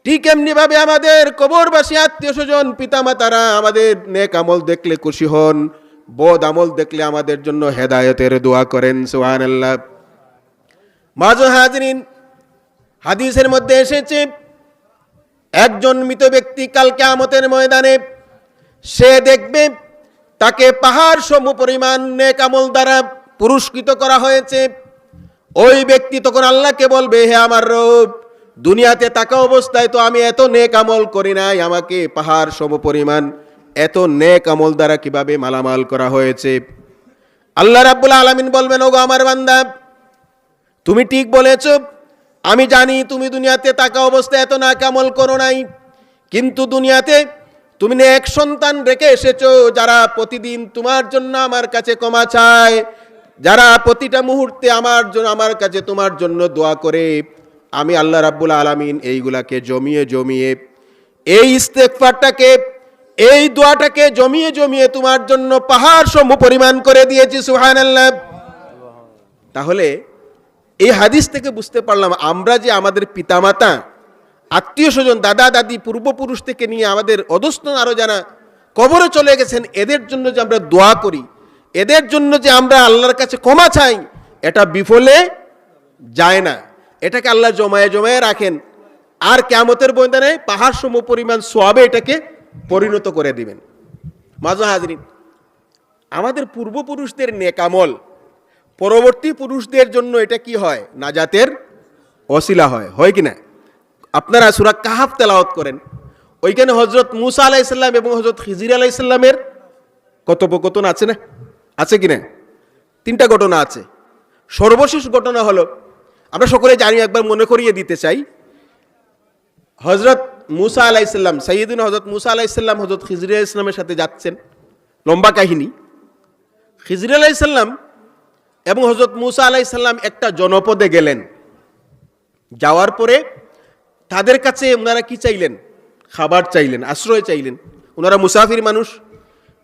ঠিক এমনিভাবে আমাদের কবরবাসী আত্মীয় স্বজন পিতামাতারা আমাদের নেক আমল দেখলে খুশি হন, বদ আমল দেখলে আমাদের জন্য হেদায়েতের দোয়া করেন। সুবহানাল্লাহ। মাআযুল হাজিরিন, হাদিসের মধ্যে এসেছে, একজন মৃত ব্যক্তি কাল কিয়ামতের ময়দানে সে দেখবে তাকে পাহাড় সম পরিমাণ নেক আমল দ্বারা পুরস্কৃত করা হয়েছে। ওই ব্যক্তি তখন আল্লাহকে বলবে, হে আমার রব, দুনিয়াতে থাকা অবস্থায় তো আমি এত নেক আমল করি নাই, আমাকে পাহাড় সম পরিমাণ এত নেক আমল দ্বারা কিভাবে মালামাল করা হয়েছে। আল্লাহ রাব্বুল আলামিন বলবেন, ওগো আমার বান্দা, তুমি ঠিক বলেছ, আমি জানি তুমি দুনিয়াতে থাকা অবস্থায় এত নেক আমল করো নাই, কিন্তু দুনিয়াতে তুমি নেক সন্তান রেখে এসেছো যারা প্রতিদিন তোমার জন্য আমার কাছে ক্ষমা চায়, যারা প্রতিটা মুহূর্তে আমার কাছে তোমার জন্য দোয়া করে। আমি আল্লাহ রাব্বুল আলামিন এইগুলাকে জমিয়ে জমিয়ে, এই ইস্তেগফারটাকে, এই দোয়াটাকে জমিয়ে জমিয়ে তোমার জন্য পাহাড় সম পরিমাণ করে দিয়েছি। সুবহানাল্লাহ। তাহলে এই হাদিস থেকে বুঝতে পারলাম, আমরা যে আমাদের পিতামাতা, আত্মীয় স্বজন, দাদা দাদি, পূর্বপুরুষ থেকে নিয়ে আমাদের অধস্তন আরো যারা কবরে চলে গেছেন, এদের জন্য যে আমরা দোয়া করি, এদের জন্য যে আমরা আল্লাহর কাছে ক্ষমা চাই, এটা বিফলে যায় না। এটাকে আল্লাহ জমায়ে জমায়ে রাখেন, আর কিয়ামতের ময়দানে পাহাড় সম পরিমাণ সওয়াবে এটাকে পরিণত করে দিবেন। মাআযুল হাজিরিন, আমাদের পূর্বপুরুষদের নেক আমল পরবর্তী পুরুষদের জন্য এটা কি হয়? নাজাতের ওসিলা হয় কি না? আপনারা সূরা কাহাফ তেলাওয়াত করেন, ওইখানে হযরত মূসা আলাইহিস সালাম এবং হযরত খিজির আলাইহিস সালামের কথোপকথন আছে না? আছে কি না? 3টা ঘটনা আছে। সর্বশেষ ঘটনা হলো, আমরা সকলে জানি, একবার মনে করিয়ে দিতে চাই, হযরত মূসা আলাইহিস সালাম, সাইয়্যিদুনা হযরত মূসা আলাইহিস সালাম হযরত খিজির আলাইহিস সালামের সাথে যাচ্ছেন। লম্বা কাহিনী। খিজির আলাইহিস সালাম এবং হযরত মূসা আলাইহিস সালাম একটা জনপদে গেলেন। যাওয়ার পরে তাদের কাছে ওনারা কি চাইলেন? খাবার চাইলেন, আশ্রয় চাইলেন। ওনারা মুসাফির মানুষ,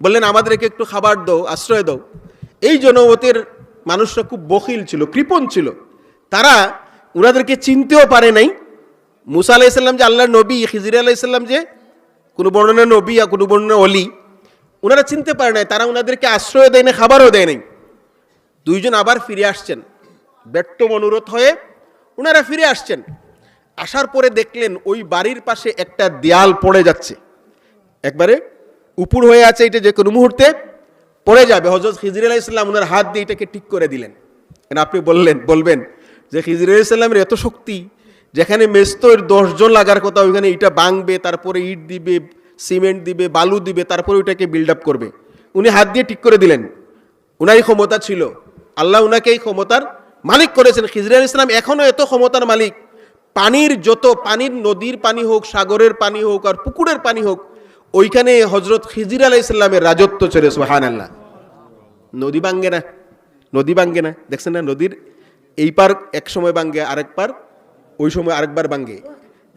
বললেন আমাদেরকে একটু খাবার দাও, আশ্রয় দাও। এই জনপদের মানুষরা খুব বখিল ছিল, কৃপণ ছিল। তারা ওনাদেরকে চিনতেও পারে নাই। মূসা আলাইহিস সালাম যে আল্লাহর নবী, খিজির আলাইহিস সালাম যে কোনো বর্ণনা নবী আর কোনো বর্ণনা অলি, ওনারা চিনতে পারে নাই। তারা ওনাদেরকে আশ্রয় দেয় না, খাবারও দেয় নাই। দুইজন আবার ফিরে আসছেন, ব্যর্থ মনোরথ হয়ে ওনারা ফিরে আসছেন। আসার পরে দেখলেন ওই বাড়ির পাশে একটা দেয়াল পড়ে যাচ্ছে, একবারে উপর হয়ে আছে, এটা যে কোনো মুহূর্তে পড়ে যাবে। হযরত খিজির আলাইহিস সালাম ওনার হাত দিয়ে এটাকে ঠিক করে দিলেন। আপনি বলবেন যে খিজির আলাইহিস সালামের এত শক্তি, যেখানে মেস্তর 10 জন লাগার কথা ওইখানে এটা ভাঙবে, তারপরে ইট দিবে, সিমেন্ট দিবে, বালু দিবে, তারপরে ওইটাকে বিল্ড আপ করবে। উনি হাত দিয়ে ঠিক করে দিলেন। উনারই ক্ষমতা ছিল, আল্লাহ উনাকে এই ক্ষমতার মালিক করেছেন। খিজির আলাইহিস সালাম এখনো এত ক্ষমতার মালিক, পানির নদীর পানি হোক, সাগরের পানি হোক আর পুকুরের পানি হোক, ওইখানে হযরত খিজির আলাইহিস সালামের রাজত্ব চলে। সুবহানাল্লাহ। নদী ভাঙ্গে না, দেখছেন না? নদীর এই পার এক সময় ভাঙ্গে, আরেক পার ওই সময় আরেকবার ভাঙ্গে।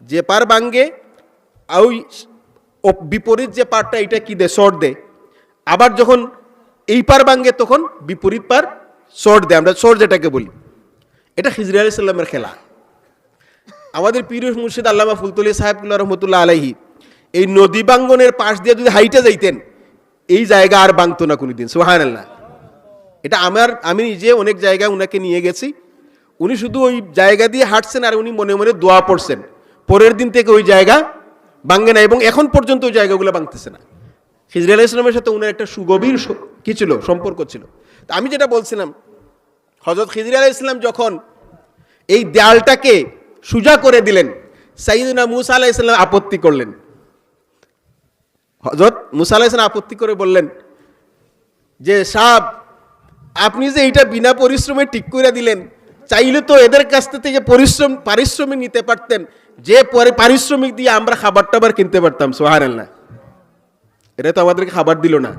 যে পার ভাঙ্গে ওই বিপরীত যে পারটা, এটা কি দেয়? শর্ট দেয়। আবার যখন এই পার ভাঙ্গে তখন বিপরীত পার শর্ট দেয়, আমরা শর্ট যেটাকে বলি। এটা খিজির আলাইহিস সালামের খেলা। আমাদের পীর মুর্শিদ আল্লামা ফুলতলি সাহেবুল্লাহ রহমতুল্লাহ আলাইহি এই নদী বাঙ্গনের পাশ দিয়ে যদি হাইটে যাইতেন, এই জায়গা আর ভাঙতো না কোনোদিন। সুবহানাল্লাহ। এটা আমি নিজে অনেক জায়গায় উনাকে নিয়ে গেছি। উনি শুধু ওই জায়গা দিয়ে হাঁটছেন আর উনি মনে মনে দোয়া পড়ছেন, পরের দিন থেকে ওই জায়গা ভাঙে না, এবং এখন পর্যন্ত ওই জায়গাগুলো ভাঙতেছে না। খিজির আলাইহিস সালামের সাথে উনার একটা সুগভীর কি ছিল? সম্পর্ক ছিল। তো আমি যেটা বলছিলাম, হযরত খিজির আলাইহিস সালাম যখন এই দেয়ালটাকে সোজা করে দিলেন, সাইয়্যিদুনা মূসা আলাইহিস সালাম আপত্তি করলেন। হযরত মূসা আলাইহিস সালাম আপত্তি করে বললেন যে সাহেব, আপনি যে এইটা বিনা পরিশ্রমে ঠিক করে দিলেন, চাইলে তো এদের কাছ থেকে পারিশ্রমিক নিতে পারতেন, যে পারিশ্রমিক দিয়ে আমরা খাবার টাবার কিনতে পারতাম। সুবহানাল্লাহ। এরা তো আমাদেরকে খাবার দিল না,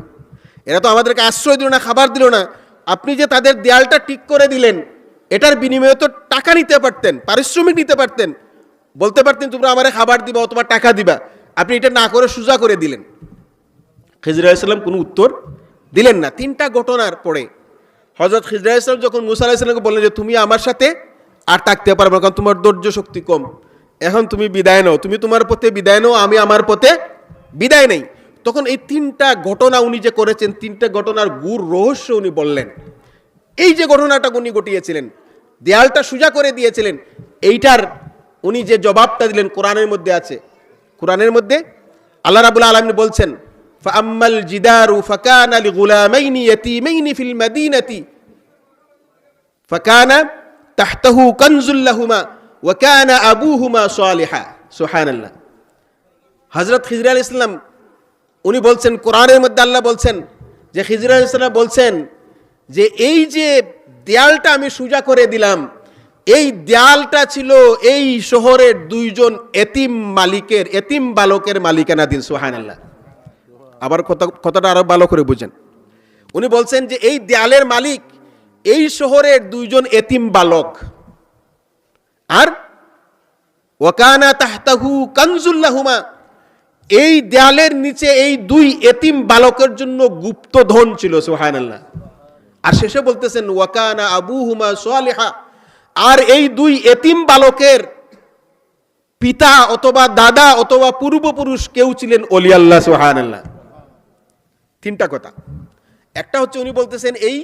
এরা তো আমাদেরকে আশ্রয় দিল না, খাবার দিল না। আপনি যে তাদের দেয়ালটা ঠিক করে দিলেন, এটার বিনিময়ে তো টাকা নিতে পারতেন, পারিশ্রমিক নিতে পারতেন, বলতে পারতেন তোমরা আমারে খাবার দিবা অথবা টাকা দিবা। আপনি এটা না করে সোজা করে দিলেন। খিজির আলাইহিস সালাম কোনো উত্তর দিলেন না। 3টা ঘটনার পরে হযরত খিজির আলাইহিস সালাম যখন মূসা আলাইহিস সালামকে বললেন যে তুমি আমার সাথে আর থাকতে পারবে না, কারণ তোমার ধৈর্য শক্তি কম, এখন তুমি বিদায় নাও, তুমি তোমার পথে বিদায় নাও, আমি আমার পথে বিদায় নেই। তখন এই 3টা ঘটনা উনি যে করেছেন, 3টা ঘটনার গূঢ় রহস্য উনি বললেন। এই যে ঘটনাটা উনি ঘটিয়েছিলেন, দেয়ালটা সোজা করে দিয়েছিলেন, এইটার উনি যে জবাবটা দিলেন কোরআনের মধ্যে আছে। কোরআনের মধ্যে আল্লাহ রাব্বুল আলামিন বলছেন, ফাআম্মাল জিদারু ফাকানা লিগুলামাইনি ইয়াতীমাইনি ফিল মাদিনাতি ফাকানা তাহতাহু কানজুল লাহুমা ওয়া কানা আবুহুমা সালিহা। সুবহানাল্লাহ। হযরত খিজির আলাইহিস সালাম উনি বলছেন, কোরআনের মধ্যে আল্লাহ বলছেন যে খিজির আলাইহিস সালাম বলছেন যে এই যে দেয়ালটা আমি সোজা করে দিলাম, এই দেয়ালটা ছিল এই শহরের 2জন এতিম বালকের মালিকানাধীন। সুবহানাল্লাহ। আবার কথাটা আরো ভালো করে বুঝেন। উনি বলছেন যে এই দেয়ালের মালিক এই শহরের 2জন এতিম বালক, আর ওয়াকানা তাহতাহু কানজুল লাহুমা, এই দেয়ালের নিচে এই 2 এতিম বালকের জন্য গুপ্ত ধন ছিল। সুবহানাল্লাহ। আর শেষে বলতেছেন ওয়াকানা আবুহুমা সালিহা, আর এই 2 এতিম বালকের পিতা অথবা দাদা অথবা পূর্বপুরুষ কেউ ছিলেন ওলি আল্লাহ। সুবহানাল্লাহ। 3টা কথা। একটা হচ্ছে উনি বলতেছেন এই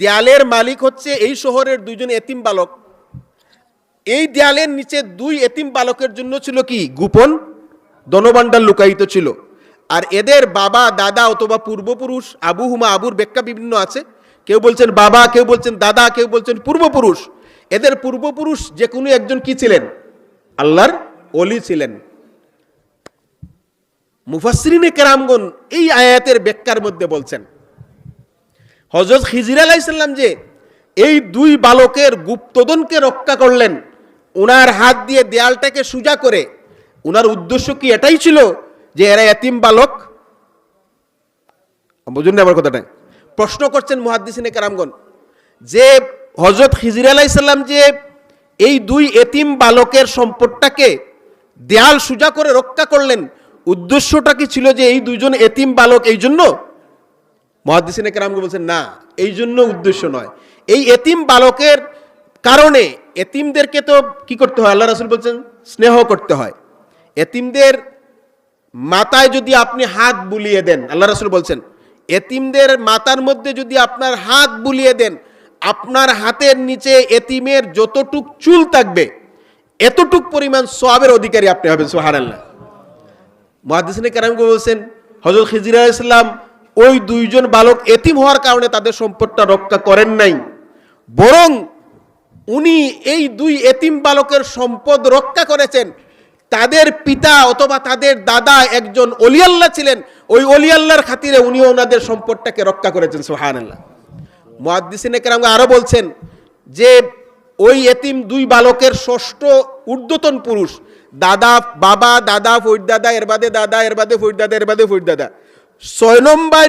দেয়ালের মালিক হচ্ছে এই শহরের 2জন এতিম বালক, এই দেয়ালের নিচে 2 এতিম বালকের জন্য ছিল কি? গোপন ধনভাণ্ডার লুকায়িত ছিল। আর এদের বাবা দাদা অথবা পূর্বপুরুষ, আবুহুমা, আবুর ব্যাখ্যা বিভিন্ন আছে, কেউ বলছেন বাবা, কেউ বলছেন দাদা, কেউ বলছেন পূর্বপুরুষ। এদের পূর্বপুরুষ যে কোনো একজন কি ছিলেন? আল্লাহর ওলি ছিলেন। মুফাসসিরিনে কেরামগণ এই আয়াতের ব্যাখ্যার মধ্যে বলছেন, হযরত খিজির আলাইহিস সালাম যে এই দুই বালকের গুপ্তধনকে রক্ষা করলেন, উনার হাত দিয়ে দেয়ালটাকে সোজা করে, উনার উদ্দেশ্য কি এটাই ছিল যে এরা এতিম বালক? বুঝুন না আমার কথাটা। প্রশ্ন করছেন মুহাদ্দিসিনে কেরামগণ যে হযরত খিজির আলাইহিস সালাম যে এই দুই এতিম বালকের সম্পদটাকে দেয়াল সোজা করে রক্ষা করলেন, উদ্দেশ্যটা কি ছিল যে এই দুইজন এতিম বালক এই জন্য? মুহাদ্দিসিনে কেরামগণ বলছেন না, এই জন্য উদ্দেশ্য নয়। এই এতিম বালকের কারণে এতিমদেরকে তো কি করতে হয়? আল্লাহ রাসূল বলছেন স্নেহ করতে হয়। এতিমদের মাথায় যদি আপনি হাত বুলিয়ে দেন, আল্লাহ রাসূল বলছেন এতিমদের মাথার মধ্যে যদি আপনার হাত বুলিয়ে দেন, আপনার হাতের নিচে এতিমের যতটুক চুল থাকবে এতটুক পরিমাণ সওয়াবের অধিকারী আপনি হবেন। সুবহানাল্লাহ। মুহাদ্দিসিনে কেরামগণ বলছেন হযরত খিজির আলাইহিস সালাম ওই দুইজন বালক এতিম হওয়ার কারণে তাদের সম্পদটা রক্ষা করেন নাই, বরং উনি এই দুই এতিম বালকের সম্পদ রক্ষা করেছেন। তাদের পিতা অথবা তাদের দাদা একজন ওলি আল্লাহ ছিলেন, ওই ওলি আল্লাহর খাতিরে উনি ওনাদের সম্পদটাকে রক্ষা করেছেন। সুবহানাল্লাহ। মুহাদ্দিসিনে কেরামগণ আরো বলছেন যে ওই এতিম দুই বালকের ষষ্ঠ ঊর্ধ্বতন পুরুষ, দাদা, বাবা, দাদা, ফৈরদাদা, এর বাদে দাদা, এর বাদে ফৈরদাদা, এর বাদে ফৈরদাদা, 6 নম্বর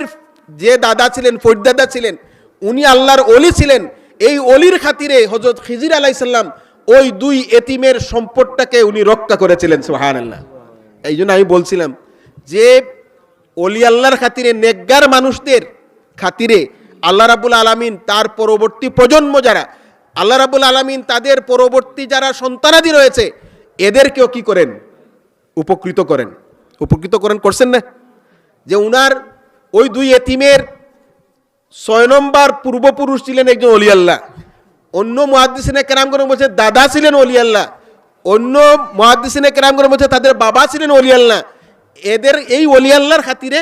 যে দাদা ছিলেন, ফৈরদাদা ছিলেন, উনি আল্লাহর ওলি ছিলেন। এই ওলির খাতিরে হযরত খিজির আলাইহিস সালাম ওই দুই এতিমের সম্পদটাকে উনি রক্ষা করেছিলেন। সুবহানাল্লাহ। এই জন্য আমি বলছিলাম যে ওলি আল্লাহর খাতিরে, নেককার মানুষদের খাতিরে আল্লাহ রাব্বুল আলামিন তার পরবর্তী প্রজন্ম যারা, আল্লাহ রাব্বুল আলামিন তাদের পরবর্তী যারা সন্তানাদি রয়েছে এদেরকেও কি করেন? উপকৃত করেন। উপকৃত করেন, করছেন না? যে উনার ওই দুই এতিমের 6 নম্বর পূর্বপুরুষ ছিলেন একজন ওলি আল্লাহ। অন্য মুহাদ্দিসিনে কেরামগণ বলছে দাদা ছিলেন ওলি আল্লাহ, অন্য মুহাদ্দিসিনে কেরামগণ বলছে তাদের বাবা ছিলেন ওলি আল্লাহ। এদের এই ওলি আল্লাহর খাতিরে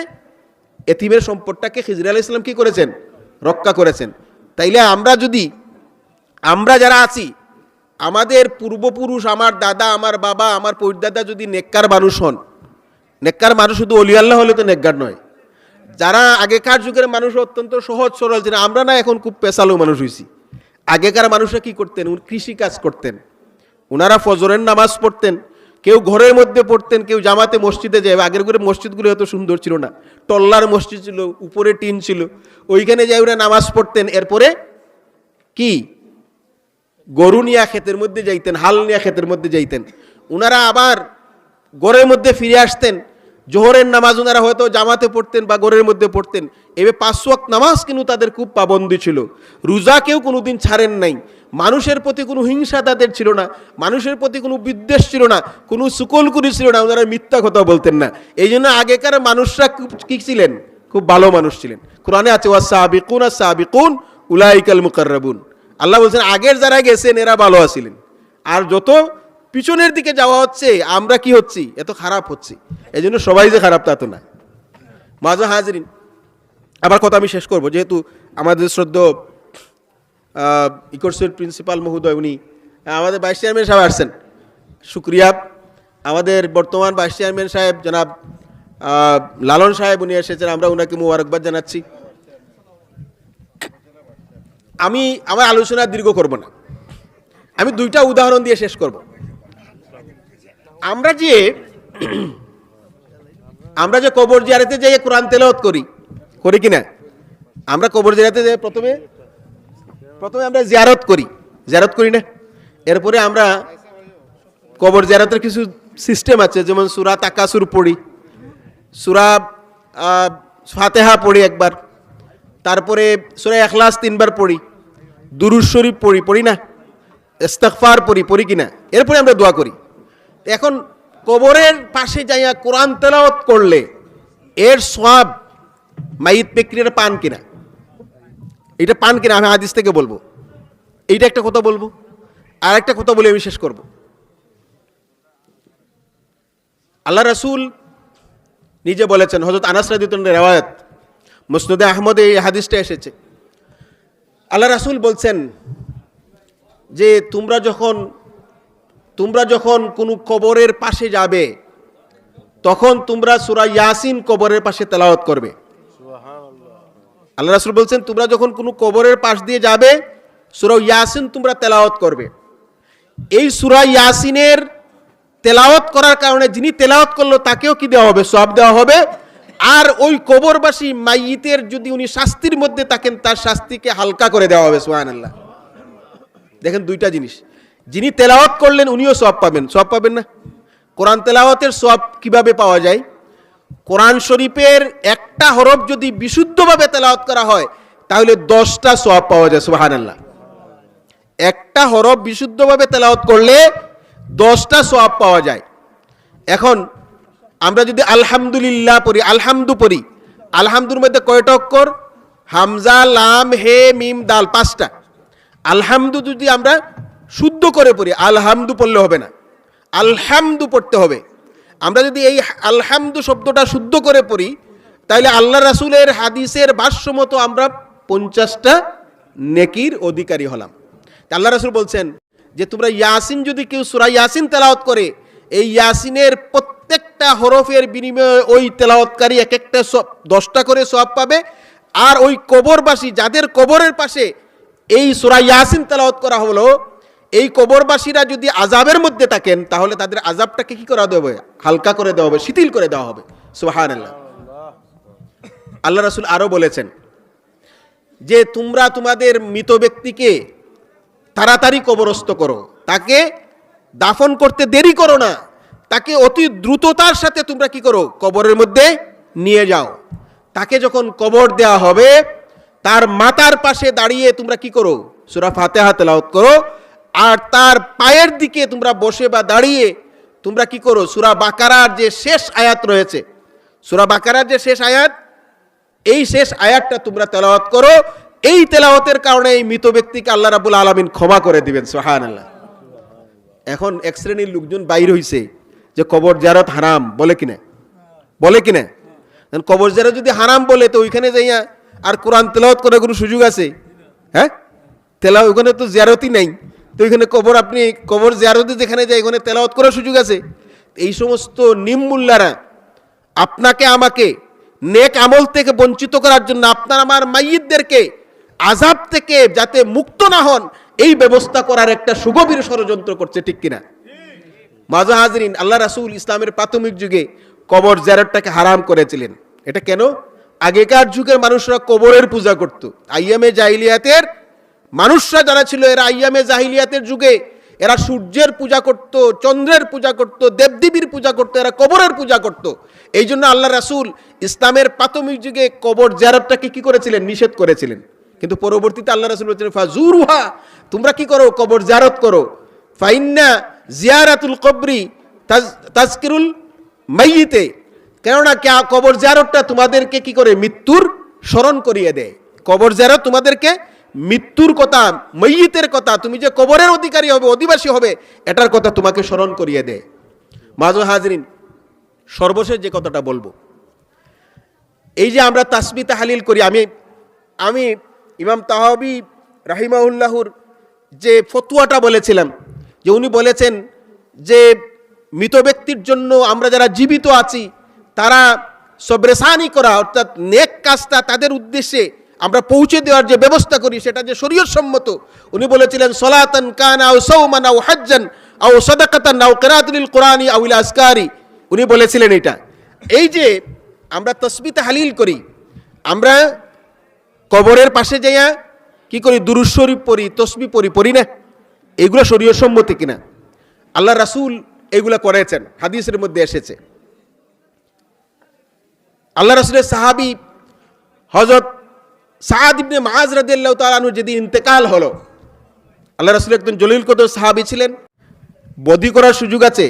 এতিমের সম্পদটাকে খিজির আলাইহিস সালাম কি করেছেন? রক্ষা করেছেন। তাইলে আমরা যারা আছি, আমাদের পূর্বপুরুষ, আমার দাদা, আমার বাবা, আমার পৈরদাদা যদি নেককার মানুষ হন, নেককার মানুষ শুধু ওলি আল্লাহ হলে তো নেককার নয়। যারা আগেকার যুগের মানুষ অত্যন্ত সহজ সরল ছিলেন, আমরা না এখন খুব পেশালো মানুষ হয়েছি। আগেকার মানুষরা কি করতেন? কৃষি কাজ করতেন। ওনারা ফজরের নামাজ পড়তেন, কেউ ঘরের মধ্যে পড়তেন, কেউ জামাতে মসজিদে যায়। আগের করে মসজিদগুলো এত সুন্দর ছিল না, টল্লার মসজিদ ছিল, উপরে টিন ছিল, ওইখানে যাই ওরা নামাজ পড়তেন। এরপরে কি গরু নিয়ে ক্ষেতের মধ্যে যাইতেন, হাল নিয়ে ক্ষেতের মধ্যে যাইতেন। ওনারা আবার ঘরের মধ্যে ফিরে আসতেন। জোহরের নামাজ ওনারা হয়তো জামাতে পড়তেন বা ঘরের মধ্যে পড়তেন। এবার 5 ওয়াক্ত নামাজ কিন্তু তাদের খুব পাবন্দি ছিল। রোজা কেউ কোনোদিন ছাড়েন নাই। মানুষের প্রতি কোনো হিংসা তাদের ছিল না, মানুষের প্রতি কোনো বিদ্বেষ ছিল না, কোনো সুকলকুরি ছিল না, ওনারা মিথ্যা কথা বলতেন না। এই জন্য আগেকার মানুষরা কি ছিলেন? খুব ভালো মানুষ ছিলেন। কোরআনে আছে ওয়াস-সাবিকুন আস-সাবিকুন উলাইকাল মুকাররাবুন। আল্লাহ বলছেন আগের যারা গেছেন এরা ভালো আছিলেন, আর যত পিছনের দিকে যাওয়া হচ্ছে আমরা কি হচ্ছি? এত খারাপ হচ্ছে। এই জন্য সবাই যে খারাপ তা তো না। মাজা হাজরিন, আবার কথা আমি শেষ করব, যেহেতু আমাদের শ্রদ্ধেয় ইকোর্সের প্রিন্সিপাল মহোদয় উনি আমাদের ভাইস চেয়ারম্যান সাহেব আসছেন, শুক্রিয়া। আমাদের বর্তমান ভাইস চেয়ারম্যান সাহেব জনাব লালন সাহেব উনি এসেছেন, আমরা ওনাকে মুবারকবাদ জানাচ্ছি। আমি আমার আলোচনা দীর্ঘ করব না, আমি 2টা উদাহরণ দিয়ে শেষ করব। আমরা যে কবর জিয়ারতে যাই কোরআন তেলাওয়াত করি কিনা? আমরা কবর জিয়ারতে যাই প্রথমে আমরা জিয়ারত করি না? এরপরে আমরা কবর জিয়ারতের কিছু সিস্টেম আছে, যেমন সূরা তাকাসুর পড়ি, সূরা ফাতিহা পড়ি একবার, তারপরে সূরা ইখলাস 3 বার পড়ি, দুরূদ শরীফ পড়ি না, ইস্তিগফার পড়ি কিনা? এরপরে আমরা দোয়া করি। এখন কবরের পাশে যাইয়া কোরআন তেলাওয়াত করলে এর সওয়াব মাইয়িত ব্যক্তিরা পান কিনা? এটা পান কিনা আমি হাদিস থেকে বলবো। এইটা একটা কথা বলবো, আর একটা কথা বলে আমি শেষ করব। আল্লাহ রাসূল নিজে বলেছেন, হযরত আনাস রাদিয়াল্লাহু আনহু এর riwayat, মুসনাদে আহমদে এই হাদিসটা এসেছে আল্লাহ রাসূল বলছেন যে তোমরা যখন কোনো কবরের পাশে যাবে তখন তোমরা সূরা ইয়াসিন কবরের পাশে তেলাওয়াত করবে। আল্লাহ রাসূল বলছেন তোমরা যখন কোনো কবরের পাশ দিয়ে যাবে সূরা ইয়াসিন তোমরা তেলাওয়াত করবে। এই সূরা ইয়াসিনের তেলাওয়াত করার কারণে যিনি তেলাওয়াত করলো তাকেও কি দেওয়া হবে? সওয়াব দেওয়া হবে। আর ওই কবরবাসী মাইয়িতের যদি উনি শাস্তির মধ্যে থাকেন তার শাস্তিকে হালকা করে দেওয়া হবে। সুবহানাল্লাহ। দেখেন দুইটা জিনিস, যিনি তেলাওয়াত করলেন উনিও সওয়াব পাবেন। সওয়াব পাবেন না? কোরআন তেলাওয়াতের সওয়াব কিভাবে পাওয়া যায়? কোরআন শরীফের একটা হরফ যদি বিশুদ্ধভাবে তেলাওয়াত করা হয় তাহলে 10টা সওয়াব পাওয়া যায়। সুবহানাল্লাহ। একটা হরফ বিশুদ্ধভাবে তেলাওয়াত করলে 10টা সওয়াব পাওয়া যায়। এখন আমরা যদি আলহামদুলিল্লাহ পড়ি, আলহামদু পড়ি, আলহামদুর মধ্যে কয়টা অক্ষর? হামজা, লাম, হে, মিম, দাল, 5টা। আলহামদু যদি আমরা শুদ্ধ করে পড়ি, আলহামদু পড়লে হবে না, আলহামদু পড়তে হবে। আমরা যদি এই আলহামদু শব্দটা শুদ্ধ করে পড়ি তাহলে আল্লাহ রাসূলের হাদিসের ভাষ্য মতো আমরা 50টা নেকির অধিকারী হলাম। আল্লাহ রাসূল বলছেন যে তোমরা ইয়াসিন যদি কেউ সূরা ইয়াসিন তেলাওয়াত করে, এই ইয়াসিনের প্রত্যেকটা হরফের বিনিময়ে ওই তেলাওয়াতকারী এক একটা 10টা করে সওয়াব পাবে। আর ওই কবরবাসী যাদের কবরের পাশে এই সূরা ইয়াসিন তেলাওয়াত করা হলো, এই কবরবাসীরা যদি আযাবের মধ্যে থাকেন তাহলে তাদের আযাবটাকে কি করা দেওয়া হবে? হালকা করে দেওয়া হবে, শিথিল করে দেওয়া হবে। সুবহানাল্লাহ। আল্লাহ রাসূল আরো বলেছেন যে তোমরা তোমাদের মৃত ব্যক্তিকে তাড়াতাড়ি কবরস্থ করো, তাকে দাফন করতে দেরি করো না, তাকে অতি দ্রুততার সাথে তোমরা কি করো? কবরের মধ্যে নিয়ে যাও। তাকে যখন কবর দেওয়া হবে তার মাথার পাশে দাঁড়িয়ে তোমরা কি করো? সূরা ফাতিহা তেলাওয়াত করো। আর তার পায়ের দিকে তোমরা বসে বা দাঁড়িয়ে তোমরা কি করো? সূরা বাকারার যে শেষ আয়াত রয়েছে, সূরা বাকারার যে শেষ আয়াত, এই শেষ আয়াতটা তোমরা তেলাওয়াত করো। এই তেলাওয়াতের কারণে এই মৃত ব্যক্তিকে আল্লাহ রাব্বুল আলামিন ক্ষমা করে দিবেন। সুবহানাল্লাহ। এখন এক শ্রেণীর লোকজন বাইর হইছে যে কবর জিয়ারত হারাম, বলে কিনা? বলে কিনা? কবর জিয়ারত যদি হারাম বলে তো ওইখানে যাইয়া আর কোরআন তেলাওয়াত করার কোনো সুযোগ আছে? হ্যাঁ, ওখানে তো জিয়ারতই নাই, তো ওইখানে আপনি কবর জিয়ারতে যেখানে যায় ওখানে তেলাওয়াত করার সুযোগ আছে? এই সমস্ত নিম্মুল্লারা আপনাকে আমাকে নেক আমল থেকে বঞ্চিত করার জন্য, আপনার আমার মাইয়িতদেরকে আযাব থেকে যাতে মুক্ত না হন এই ব্যবস্থা করার একটা সুগভীর ষড়যন্ত্র করছে। ঠিক কিনা? মাজা হাজরিন, আল্লাহ রাসূল ইসলামের প্রাথমিক যুগে কবর জিয়ারতটাকে হারাম করেছিলেন। এটা কেন? আগেকার যুগের মানুষরা কবরের পূজা করত। আইয়ামে জাহিলিয়াতের মানুষরা যারা ছিল এরা আইয়ামে জাহিলিয়াতের যুগে এরা সূর্যের পূজা করত, চন্দ্রের পূজা করত, দেবদেবীর পূজা করত, এরা কবরের পূজা করত। এই জন্য আল্লাহ রাসূল ইসলামের প্রাথমিক যুগে কবর জিয়ারতটাকে কি করেছিলেন? নিষেধ করেছিলেন। কিন্তু পরবর্তীতে আল্লাহ রাসূল বলেছেন ফাজুরুহা, তোমরা কি করো? কবর জিয়ারত করো। ফাইন্না জিয়ারাতুল কবরি তাজকিরুল মাইয়িতে, কেননা কবর জিয়ারতটা তোমাদেরকে কি করে? মৃত্যুর স্মরণ করিয়ে দেয়। কবর জিয়ারত তোমাদেরকে মৃত্যুর কথা, মাইয়িতের কথা, তুমি যে কবরের অধিকারী হবে, অধিবাসী হবে, এটার কথা তোমাকে স্মরণ করিয়ে দেয়। মাজু হাজরিন, সর্বশেষ যে কথাটা বলবো, এই যে আমরা তাসবিহ তাহলিল করি, আমি ইমাম তাহাবী রাহিমাহুল্লাহুর যে ফতোয়াটা বলেছিলাম, যে উনি বলেছেন যে মৃত ব্যক্তির জন্য আমরা যারা জীবিত আছি তারা সবরেসানি করা, অর্থাৎ নেক কাজটা তাদের উদ্দেশ্যে আমরা পৌঁছে দেওয়ার যে ব্যবস্থা করি সেটা যে শরীয়ত সম্মত। উনি বলেছিলেন সলাতান কানা আও সাওমান আও হাজ্জান আও সাদাকাতান আও কিরাআতুল কুরআনি আও ইল আসকারি, উনি বলেছিলেন এটা। এই যে আমরা তাসবিহ তাহলিল করি, আমরা কবরের পাশে যাইয়া কি করি? দুরূদ শরীফ পড়ি, তাসবিহ পড়ি না? এগুলো শরীয়ত সম্মত কিনা? আল্লাহ রাসূল এগুলা করেছেন, হাদিসের মধ্যে এসেছে। আল্লাহ রাসূলের সাহাবী হযরত সাদ ইবনে মুআজ রাদিয়াল্লাহু তাআলা আনহু যেদিন ইন্তেকাল হলো, আল্লাহ রাসূল একজন জলিল কদর সাহাবী ছিলেন, বদী করার সুযোগ আছে।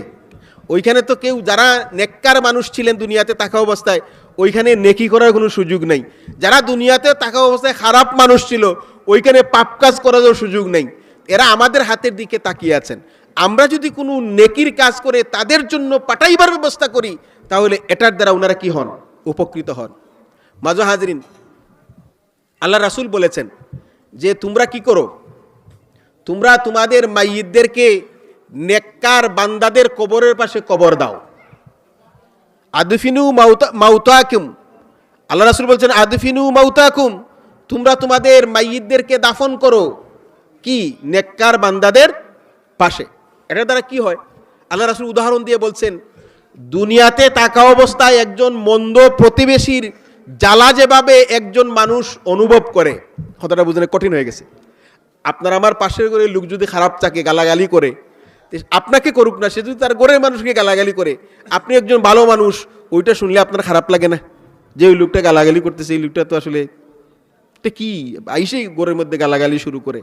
ওইখানে তো কেউ যারা নেককার মানুষ ছিলেন দুনিয়াতে থাকা অবস্থায়, ওইখানে নেকি করার কোনো সুযোগ নেই। যারা দুনিয়াতে থাকা অবস্থায় খারাপ মানুষ ছিল, ওইখানে পাপ কাজ করারও সুযোগ নেই। এরা আমাদের হাতের দিকে তাকিয়ে আছেন। আমরা যদি কোনো নেকির কাজ করে তাদের জন্য পাঠাইবার ব্যবস্থা করি তাহলে এটার দ্বারা ওনারা কি হন? উপকৃত হন। মাজু হাজরিন, আল্লাহ রাসূল বলেছেন যে তোমরা কি করো, তোমরা তোমাদের মাইয়িতদেরকে নেককার বান্দাদের কবরের পাশে কবর দাও। আদফিনু মাউতাকুম, আল্লাহ রাসূল বলছেন আদফিনু মাউতাকুম, তোমরা তোমাদের মাইয়িতদেরকে দাফন করো কি নেককার বান্দাদের পাশে। এটার দ্বারা কি হয়, আল্লাহ রাসূল উদাহরণ দিয়ে বলছেন, দুনিয়াতে থাকা অবস্থায় একজন মন্দ প্রতিবেশীর জ্বালা যেভাবে একজন মানুষ অনুভব করে, কথাটা বুঝলে কঠিন হয়ে গেছে। আপনার আমার পাশের ঘরের লোক যদি খারাপ থাকে, গালাগালি করে, আপনাকে করুক না, সে যদি তার ঘরের মানুষকে গালাগালি করে, আপনি একজন ভালো মানুষ, ওইটা শুনলে আপনার খারাপ লাগে না? যে ওই লোকটা গালাগালি করতেছে, এই লোকটা তো আসলে কি আইসেই ঘরের মধ্যে গালাগালি শুরু করে,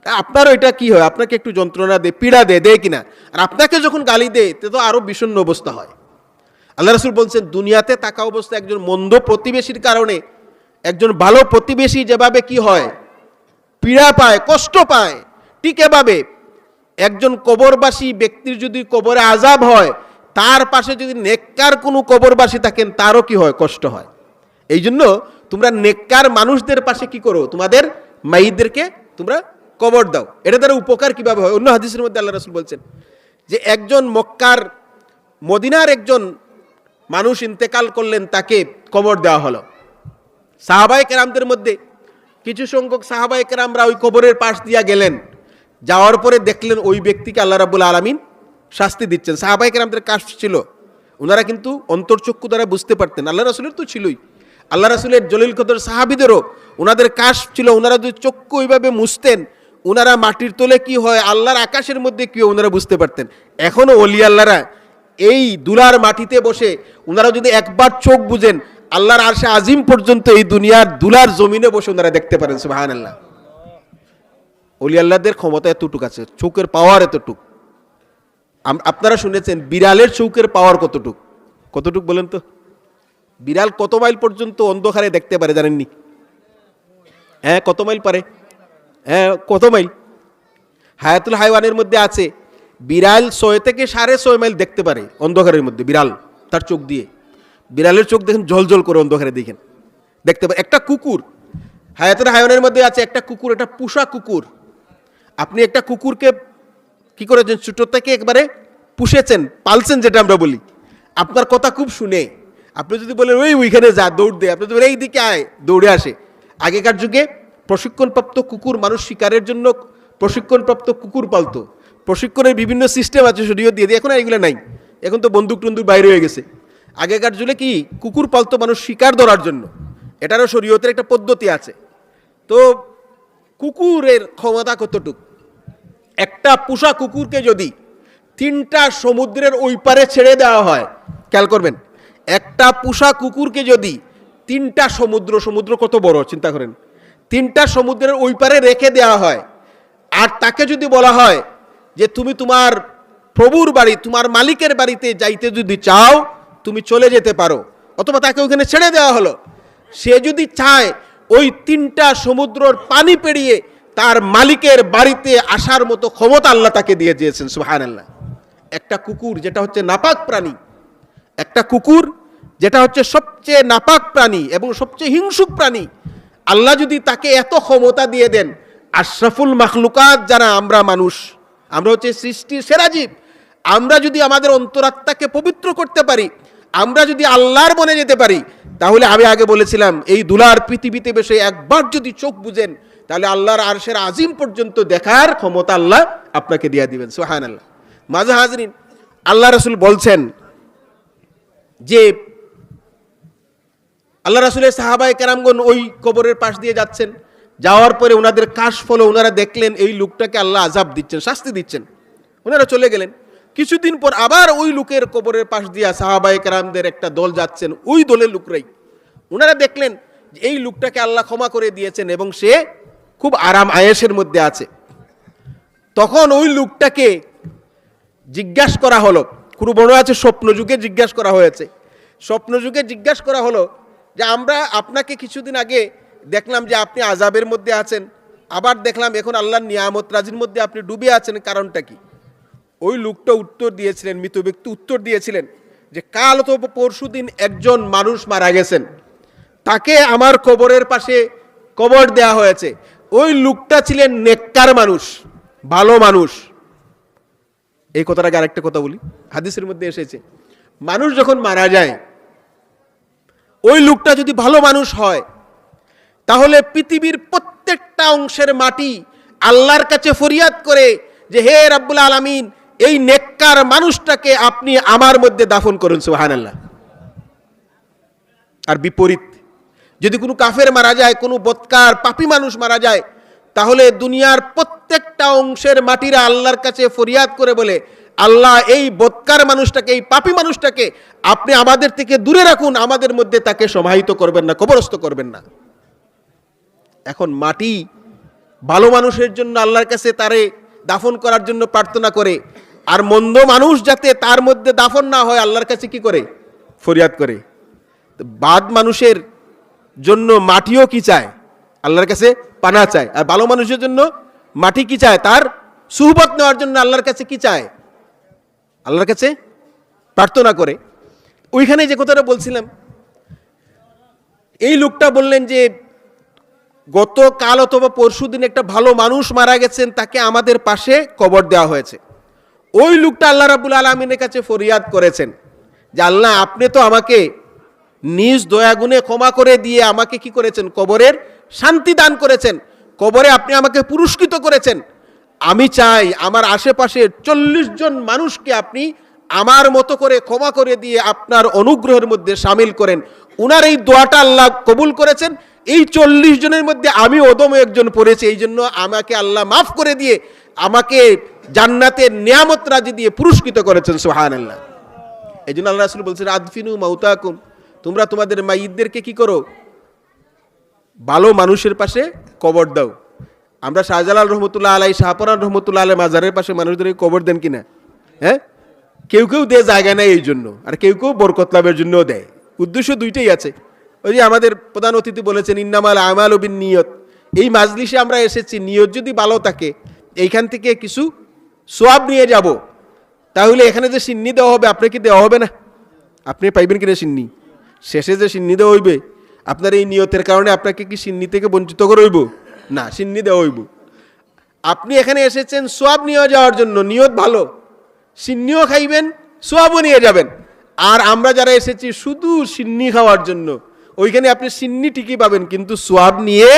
আপনার ওইটা কি হয়, আপনাকে একটু যন্ত্রণা দেয়, পীড়া দেয় কিনা? আর আপনাকে যখন গালি দেয় তো আরো বিষণ্ণ অবস্থা হয়। আল্লাহ রাসূল বলছেন, দুনিয়াতে থাকা অবস্থায় একজন মন্দ প্রতিবেশীর কারণে একজন ভালো প্রতিবেশী যেভাবে কি হয়, পীড়া পায়, কষ্ট পায়, ঠিক এভাবে একজন কবরবাসী ব্যক্তির যদি কবরে আযাব হয়, তার পাশে যদি নেককার কোনো কবরবাসী থাকেন, তারও কি হয়, কষ্ট হয়। এই জন্য তোমরা নেককার মানুষদের পাশে কি করো, তোমাদের মাইয়িতদেরকে তোমরা কবর দাও। এটা দ্বারা উপকার কিভাবে হয়, অন্য হাদিসের মধ্যে আল্লাহ রাসূল বলছেন যে একজন মদিনার একজন মানুষ ইন্তেকাল করলেন, তাকে কবর দেওয়া হলো। সাহাবায়ে কেরামদের মধ্যে কিছু সংখ্যক সাহাবায়ে কেরামরা ওই কবরের পাশ দিয়া গেলেন, যাওয়ার পরে দেখলেন ওই ব্যক্তিকে আল্লাহ রাব্বুল আলামিন শাস্তি দিচ্ছেন। সাহাবায়ে কেরামদের কাশফ ছিল, ওনারা কিন্তু অন্তর্চক্ষু দ্বারা বুঝতে পারতেন, আল্লাহ রাসূলের তো ছিলই, আল্লাহ রাসূলের জলিল কদর সাহাবীদেরও ওনাদের কাশফ ছিল, ওনারা যদি চক্ষু ওইভাবে মুছতেন, ওনারা মাটির তলে কি হয়, আল্লাহর আকাশের মধ্যে কি হয়, ওনারা বুঝতে পারতেন। এখনো ওলি আল্লাহরা এই দুলার মাটিতে বসে ওনারা যদি একবার চোখ বুঝেন, আল্লাহর আরশে আজিম পর্যন্ত এই দুনিয়ার দুলার জমিনে বসে ওনারা দেখতে পারেন। সুবহানাল্লাহ। ওলি আল্লাহদের ক্ষমতা এতটুক আছে, চোখের পাওয়ার এতটুক। আপনারা শুনেছেন বিড়ালের চোখের পাওয়ার কতটুক, কতটুক বলেন তো? বিড়াল কত মাইল পর্যন্ত অন্ধকারে দেখতে পারে জানেননি? হ্যাঁ, কত মাইল পারে? হ্যাঁ, কত মাইল? হায়াতুল হায়ওয়ানের মধ্যে আছে বিড়াল 6 থেকে 6.5 মাইল দেখতে পারে অন্ধকারের মধ্যে, বিড়াল তার চোখ দিয়ে। বিড়ালের চোখ দেখেন ঝলঝল করে অন্ধকারে দেখতে পারে। একটা কুকুর হায়াতুল হায়ওয়ানের মধ্যে আছে, একটা কুকুর, একটা পোষা কুকুর। আপনি একটা কুকুরকে কি করেছেন, ছোট থেকে একবারে পুষেছেন, পালছেন, যেটা আমরা বলি, আপনার কথা খুব শুনে। আপনি যদি বলেন ওইখানে যা, দৌড় দে, আপনি যদি বলেন এই দিকে আয়, দৌড়ে আসে। আগেকার যুগে প্রশিক্ষণপ্রাপ্ত কুকুর, মানুষ শিকারের জন্য প্রশিক্ষণপ্রাপ্ত কুকুর পালতো, প্রশিক্ষণের বিভিন্ন সিস্টেম আছে, শরীয়ত দিয়ে দিয়ে। এখন আর এগুলো নাই, এখন তো বন্দুক টন্দুক বাইরে হয়ে গেছে। আগেকার যুগে কি কুকুর পালতো মানুষ শিকার ধরার জন্য, এটারও শরীয়তের একটা পদ্ধতি আছে। তো কুকুরের ক্ষমতা কতটুকু, একটা পোষা কুকুরকে যদি 3টা সমুদ্রের ওই পারে ছেড়ে দেওয়া হয়, খেয়াল করবেন, একটা পোষা কুকুরকে যদি 3টা সমুদ্র কত বড় চিন্তা করেন, 3টা সমুদ্রের ওই পারে রেখে দেওয়া হয়, আর তাকে যদি বলা হয় যে তুমি তোমার প্রভুর বাড়ি, তোমার মালিকের বাড়িতে যাইতে যদি চাও তুমি চলে যেতে পারো, অথবা তাকে ওখানে ছেড়ে দেওয়া হলো, সে যদি চায় ওই 3টা সমুদ্রের পানি পেরিয়ে তার মালিকের বাড়িতে আসার মতো ক্ষমতা আল্লাহ তাকে দিয়ে দিয়েছেন। সুবহানাল্লাহ। একটা কুকুর যেটা হচ্ছে নাপাক প্রাণী, একটা কুকুর যেটা হচ্ছে সবচেয়ে নাপাক প্রাণী এবং সবচেয়ে হিংসুক প্রাণী, আল্লাহ যদি তাকে এত ক্ষমতা দিয়ে দেন, আশরাফুল মাখলুকাত যারা আমরা মানুষ, আমরা হচ্ছে সৃষ্টির সেরা জীব, আমরা যদি আমাদের অন্তরাত্মাকে পবিত্র করতে পারি, আমরা যদি আল্লাহর বনে যেতে পারি, তাহলে আমি আগে বলেছিলাম এই দুলার পৃথিবীতে বসে একবার যদি চোখ বুঝেন, তাহলে আল্লাহর আরশের আজিম পর্যন্ত দেখার ক্ষমতা আল্লাহ আপনাকে দিয়ে দিবেন। সুবহানাল্লাহ। মাঝে হাজরিন, আল্লাহ রাসূল বলছেন যে আল্লাহ রাসূলের সাহাবায়ে কেরামগণ ওই কবরের পাশ দিয়ে যাচ্ছেন, যাওয়ার পরে ওনাদের কাশফ হলো, ওনারা দেখলেন এই লোকটাকে আল্লাহ আযাব দিচ্ছেন, শাস্তি দিচ্ছেন। ওনারা চলে গেলেন। কিছুদিন পর আবার ওই লোকের কবরের পাশ দিয়ে সাহাবায়ে কেরামদের একটা দল যাচ্ছেন, ওই দলের লোকরাই। ওনারা দেখলেন যে এই লোকটাকে আল্লাহ ক্ষমা করে দিয়েছেন এবং সে খুব আরাম আয়েশের মধ্যে আছে। তখন ওই লোকটাকে জিজ্ঞাসা করা হলো, কোনো বড় আছে স্বপ্ন যুগে জিজ্ঞাসা করা হয়েছে, স্বপ্ন যুগে জিজ্ঞাসা করা হলো যে আমরা আপনাকে কিছুদিন আগে দেখলাম যে আপনি আযাবের মধ্যে আছেন, আবার দেখলাম এখন আল্লাহর নিয়ামত রাজির মধ্যে আপনি ডুবে আছেন, কারণটা কি? ওই লোকটা উত্তর দিয়েছিলেন, মৃত ব্যক্তি উত্তর দিয়েছিলেন যে কাল অথবা পরশুদিন একজন মানুষ মারা গেছেন, তাকে আমার কবরের পাশে কবর দেয়া হয়েছে, ওই লোকটা ছিলেন নেককার মানুষ, ভালো মানুষ। এই কথাটাকে আরেকটা কথা বলি, হাদিসের মধ্যে এসেছে, মানুষ যখন মারা যায়, ওই লোকটা যদি ভালো মানুষ হয়, তাহলে পৃথিবীর প্রত্যেকটা অংশের মাটি আল্লাহর কাছে ফরিয়াদ করে যে হে রাব্বুল আলামিন, এই নেককার মানুষটাকে আপনি আমার মধ্যে দাফন করুন, সুবহানাল্লাহ। আর বিপরীত, যদি কোনো কাফের মারা যায়, কোনো বদকার পাপী মানুষ মারা যায়, তাহলে দুনিয়ার প্রত্যেকটা অংশের মাটিরা আল্লাহর কাছে ফরিয়াদ করে বলে, আল্লাহ এই বদকার মানুষটাকে, এই পাপী মানুষটাকে আপনি আমাদের থেকে দূরে রাখুন, আমাদের মধ্যে তাকে সমাহিত করবেন না, কবরস্থ করবেন না। এখন মাটি ভালো মানুষের জন্য আল্লাহর কাছে তারে দাফন করার জন্য প্রার্থনা করে, আর মন্দ মানুষ যাতে তার মধ্যে দাফন না হয় আল্লাহর কাছে কি করে? ফরিয়াদ করে। বাদ মানুষের জন্য মাটিও কি চায়? আল্লাহর কাছে পানা চায়। আর ভালো মানুষের জন্য মাটি কি চায়? তার সুহবত নেওয়ার জন্য আল্লাহর কাছে কি চায়? আল্লাহর কাছে প্রার্থনা করে। ওইখানে যে কথাটা বলছিলাম, এই লোকটা বললেন যে গতকাল অথবা পরশুদিন একটা ভালো মানুষ মারা গেছেন, তাকে আমাদের পাশে কবর দেওয়া হয়েছে। ওই লোকটা আল্লাহ রাব্বুল আলামিনের কাছে ফরিয়াদ করেছেন যে আল্লাহ, আপনি তো আমাকে নিজ দয়াগুণে ক্ষমা করে দিয়ে আমাকে কি করেছেন? কবরের শান্তি দান করেছেন, কবরে আপনি আমাকে পুরস্কৃত করেছেন। আমি চাই আমার আশেপাশের 40 জন মানুষকে আপনি আমার মতো করে ক্ষমা করে দিয়ে আপনার অনুগ্রহের মধ্যে সামিল করেন। উনার এই দোয়াটা আল্লাহ কবুল করেছেন। এই 40 জনের মধ্যে আমি অদম একজন পড়েছি, এই জন্য আমাকে আল্লাহ মাফ করে দিয়ে আমাকে জান্নাতের নিয়ামত রাজি দিয়ে পুরস্কৃত করেছেন, সুবহানাল্লাহ। এই জন্য আল্লাহ রাসূল বলছেন, আদফিনু মাউতাকুম, তোমরা তোমাদের মাইয়িতদেরকে কি করো? ভালো মানুষের পাশে কবর দাও। আমরা শাহজালাল রহমতুল্লাহ আলাই, শাহপরান রহমতুল্লাহ আলাই মাজারের পাশে মানুষদের কবর দেন কিনা? হ্যাঁ, কেউ কেউ দেয় জায়গা নেয় এই জন্য, আর কেউ কেউ বরকত লাভের জন্যও দেয়। উদ্দেশ্য দুইটাই আছে। ওই যে আমাদের প্রধান অতিথি বলেছেন, ইন্নামাল আমালু বিন্নিয়ত। এই মাজলিসে আমরা এসেছি, নিয়ত যদি ভালো থাকে, এইখান থেকে কিছু সওয়াব নিয়ে যাব, তাহলে এখানে যে সিন্নি দেওয়া হবে, আপনাকে কি দেওয়া হবে না? আপনি পাইবেন কিনা সিন্নি? শেষে যে সিন্নি দেওয়া হইবে, আপনার এই নিয়তের কারণে আপনাকে কি সিন্নি থেকে বঞ্চিত করে হইব? না, সিন্নি দেওয়া হইব। আপনি এখানে এসেছেন সওয়াব নিয়ে যাওয়ার জন্য, নিয়ত ভালো, সিন্নিও খাইবেন, সওয়াবও নিয়ে যাবেন। আর আমরা যারা এসেছি শুধু সিন্নি খাওয়ার জন্য, ওইখানে আপনি সিন্নি ঠিকই পাবেন, কিন্তু সওয়াব নিয়ে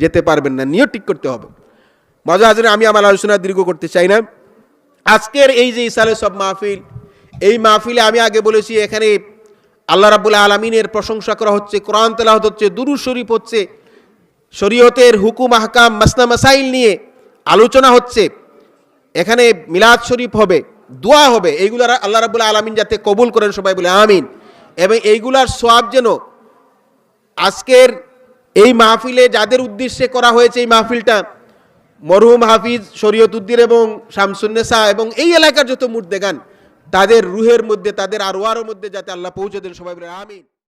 যেতে পারবেন না। নিয়ত ঠিক করতে হবে। মজা আছে। আমি আমার আলোচনা দীর্ঘ করতে চাই না। আজকের এই যে ইসালে সব মাহফিল, এই মাহফিলে আমি আগে বলেছি, এখানে আল্লাহ রাব্বুল আলামিনের প্রশংসা করা হচ্ছে, কোরআন তেলাওয়াত হচ্ছে, দুরূদ শরীফ হচ্ছে, শরীয়তের হুকুম আহকাম মাসলা মাসাইল নিয়ে আলোচনা হচ্ছে, এখানে মিলাদ শরীফ হবে, দোয়া হবে। এইগুলার আল্লাহ রাব্বুল আলামিন যাতে কবুল করেন, সবাই বলে আমিন। এবং এইগুলার সওয়াব যেন আজকের এই মাহফিলে যাদের উদ্দেশ্যে করা হয়েছে, এই মাহফিলটা মরহুম হাফিজ শরীয়ত উদ্দিন এবং শামসুন্নেসা এবং এই এলাকার যত মুর্দেগান, তাদের রুহের মধ্যে, তাদের আরওয়ারের মধ্যে যাতে আল্লাহ পৌঁছে দেন, সবাই বলে আমিন।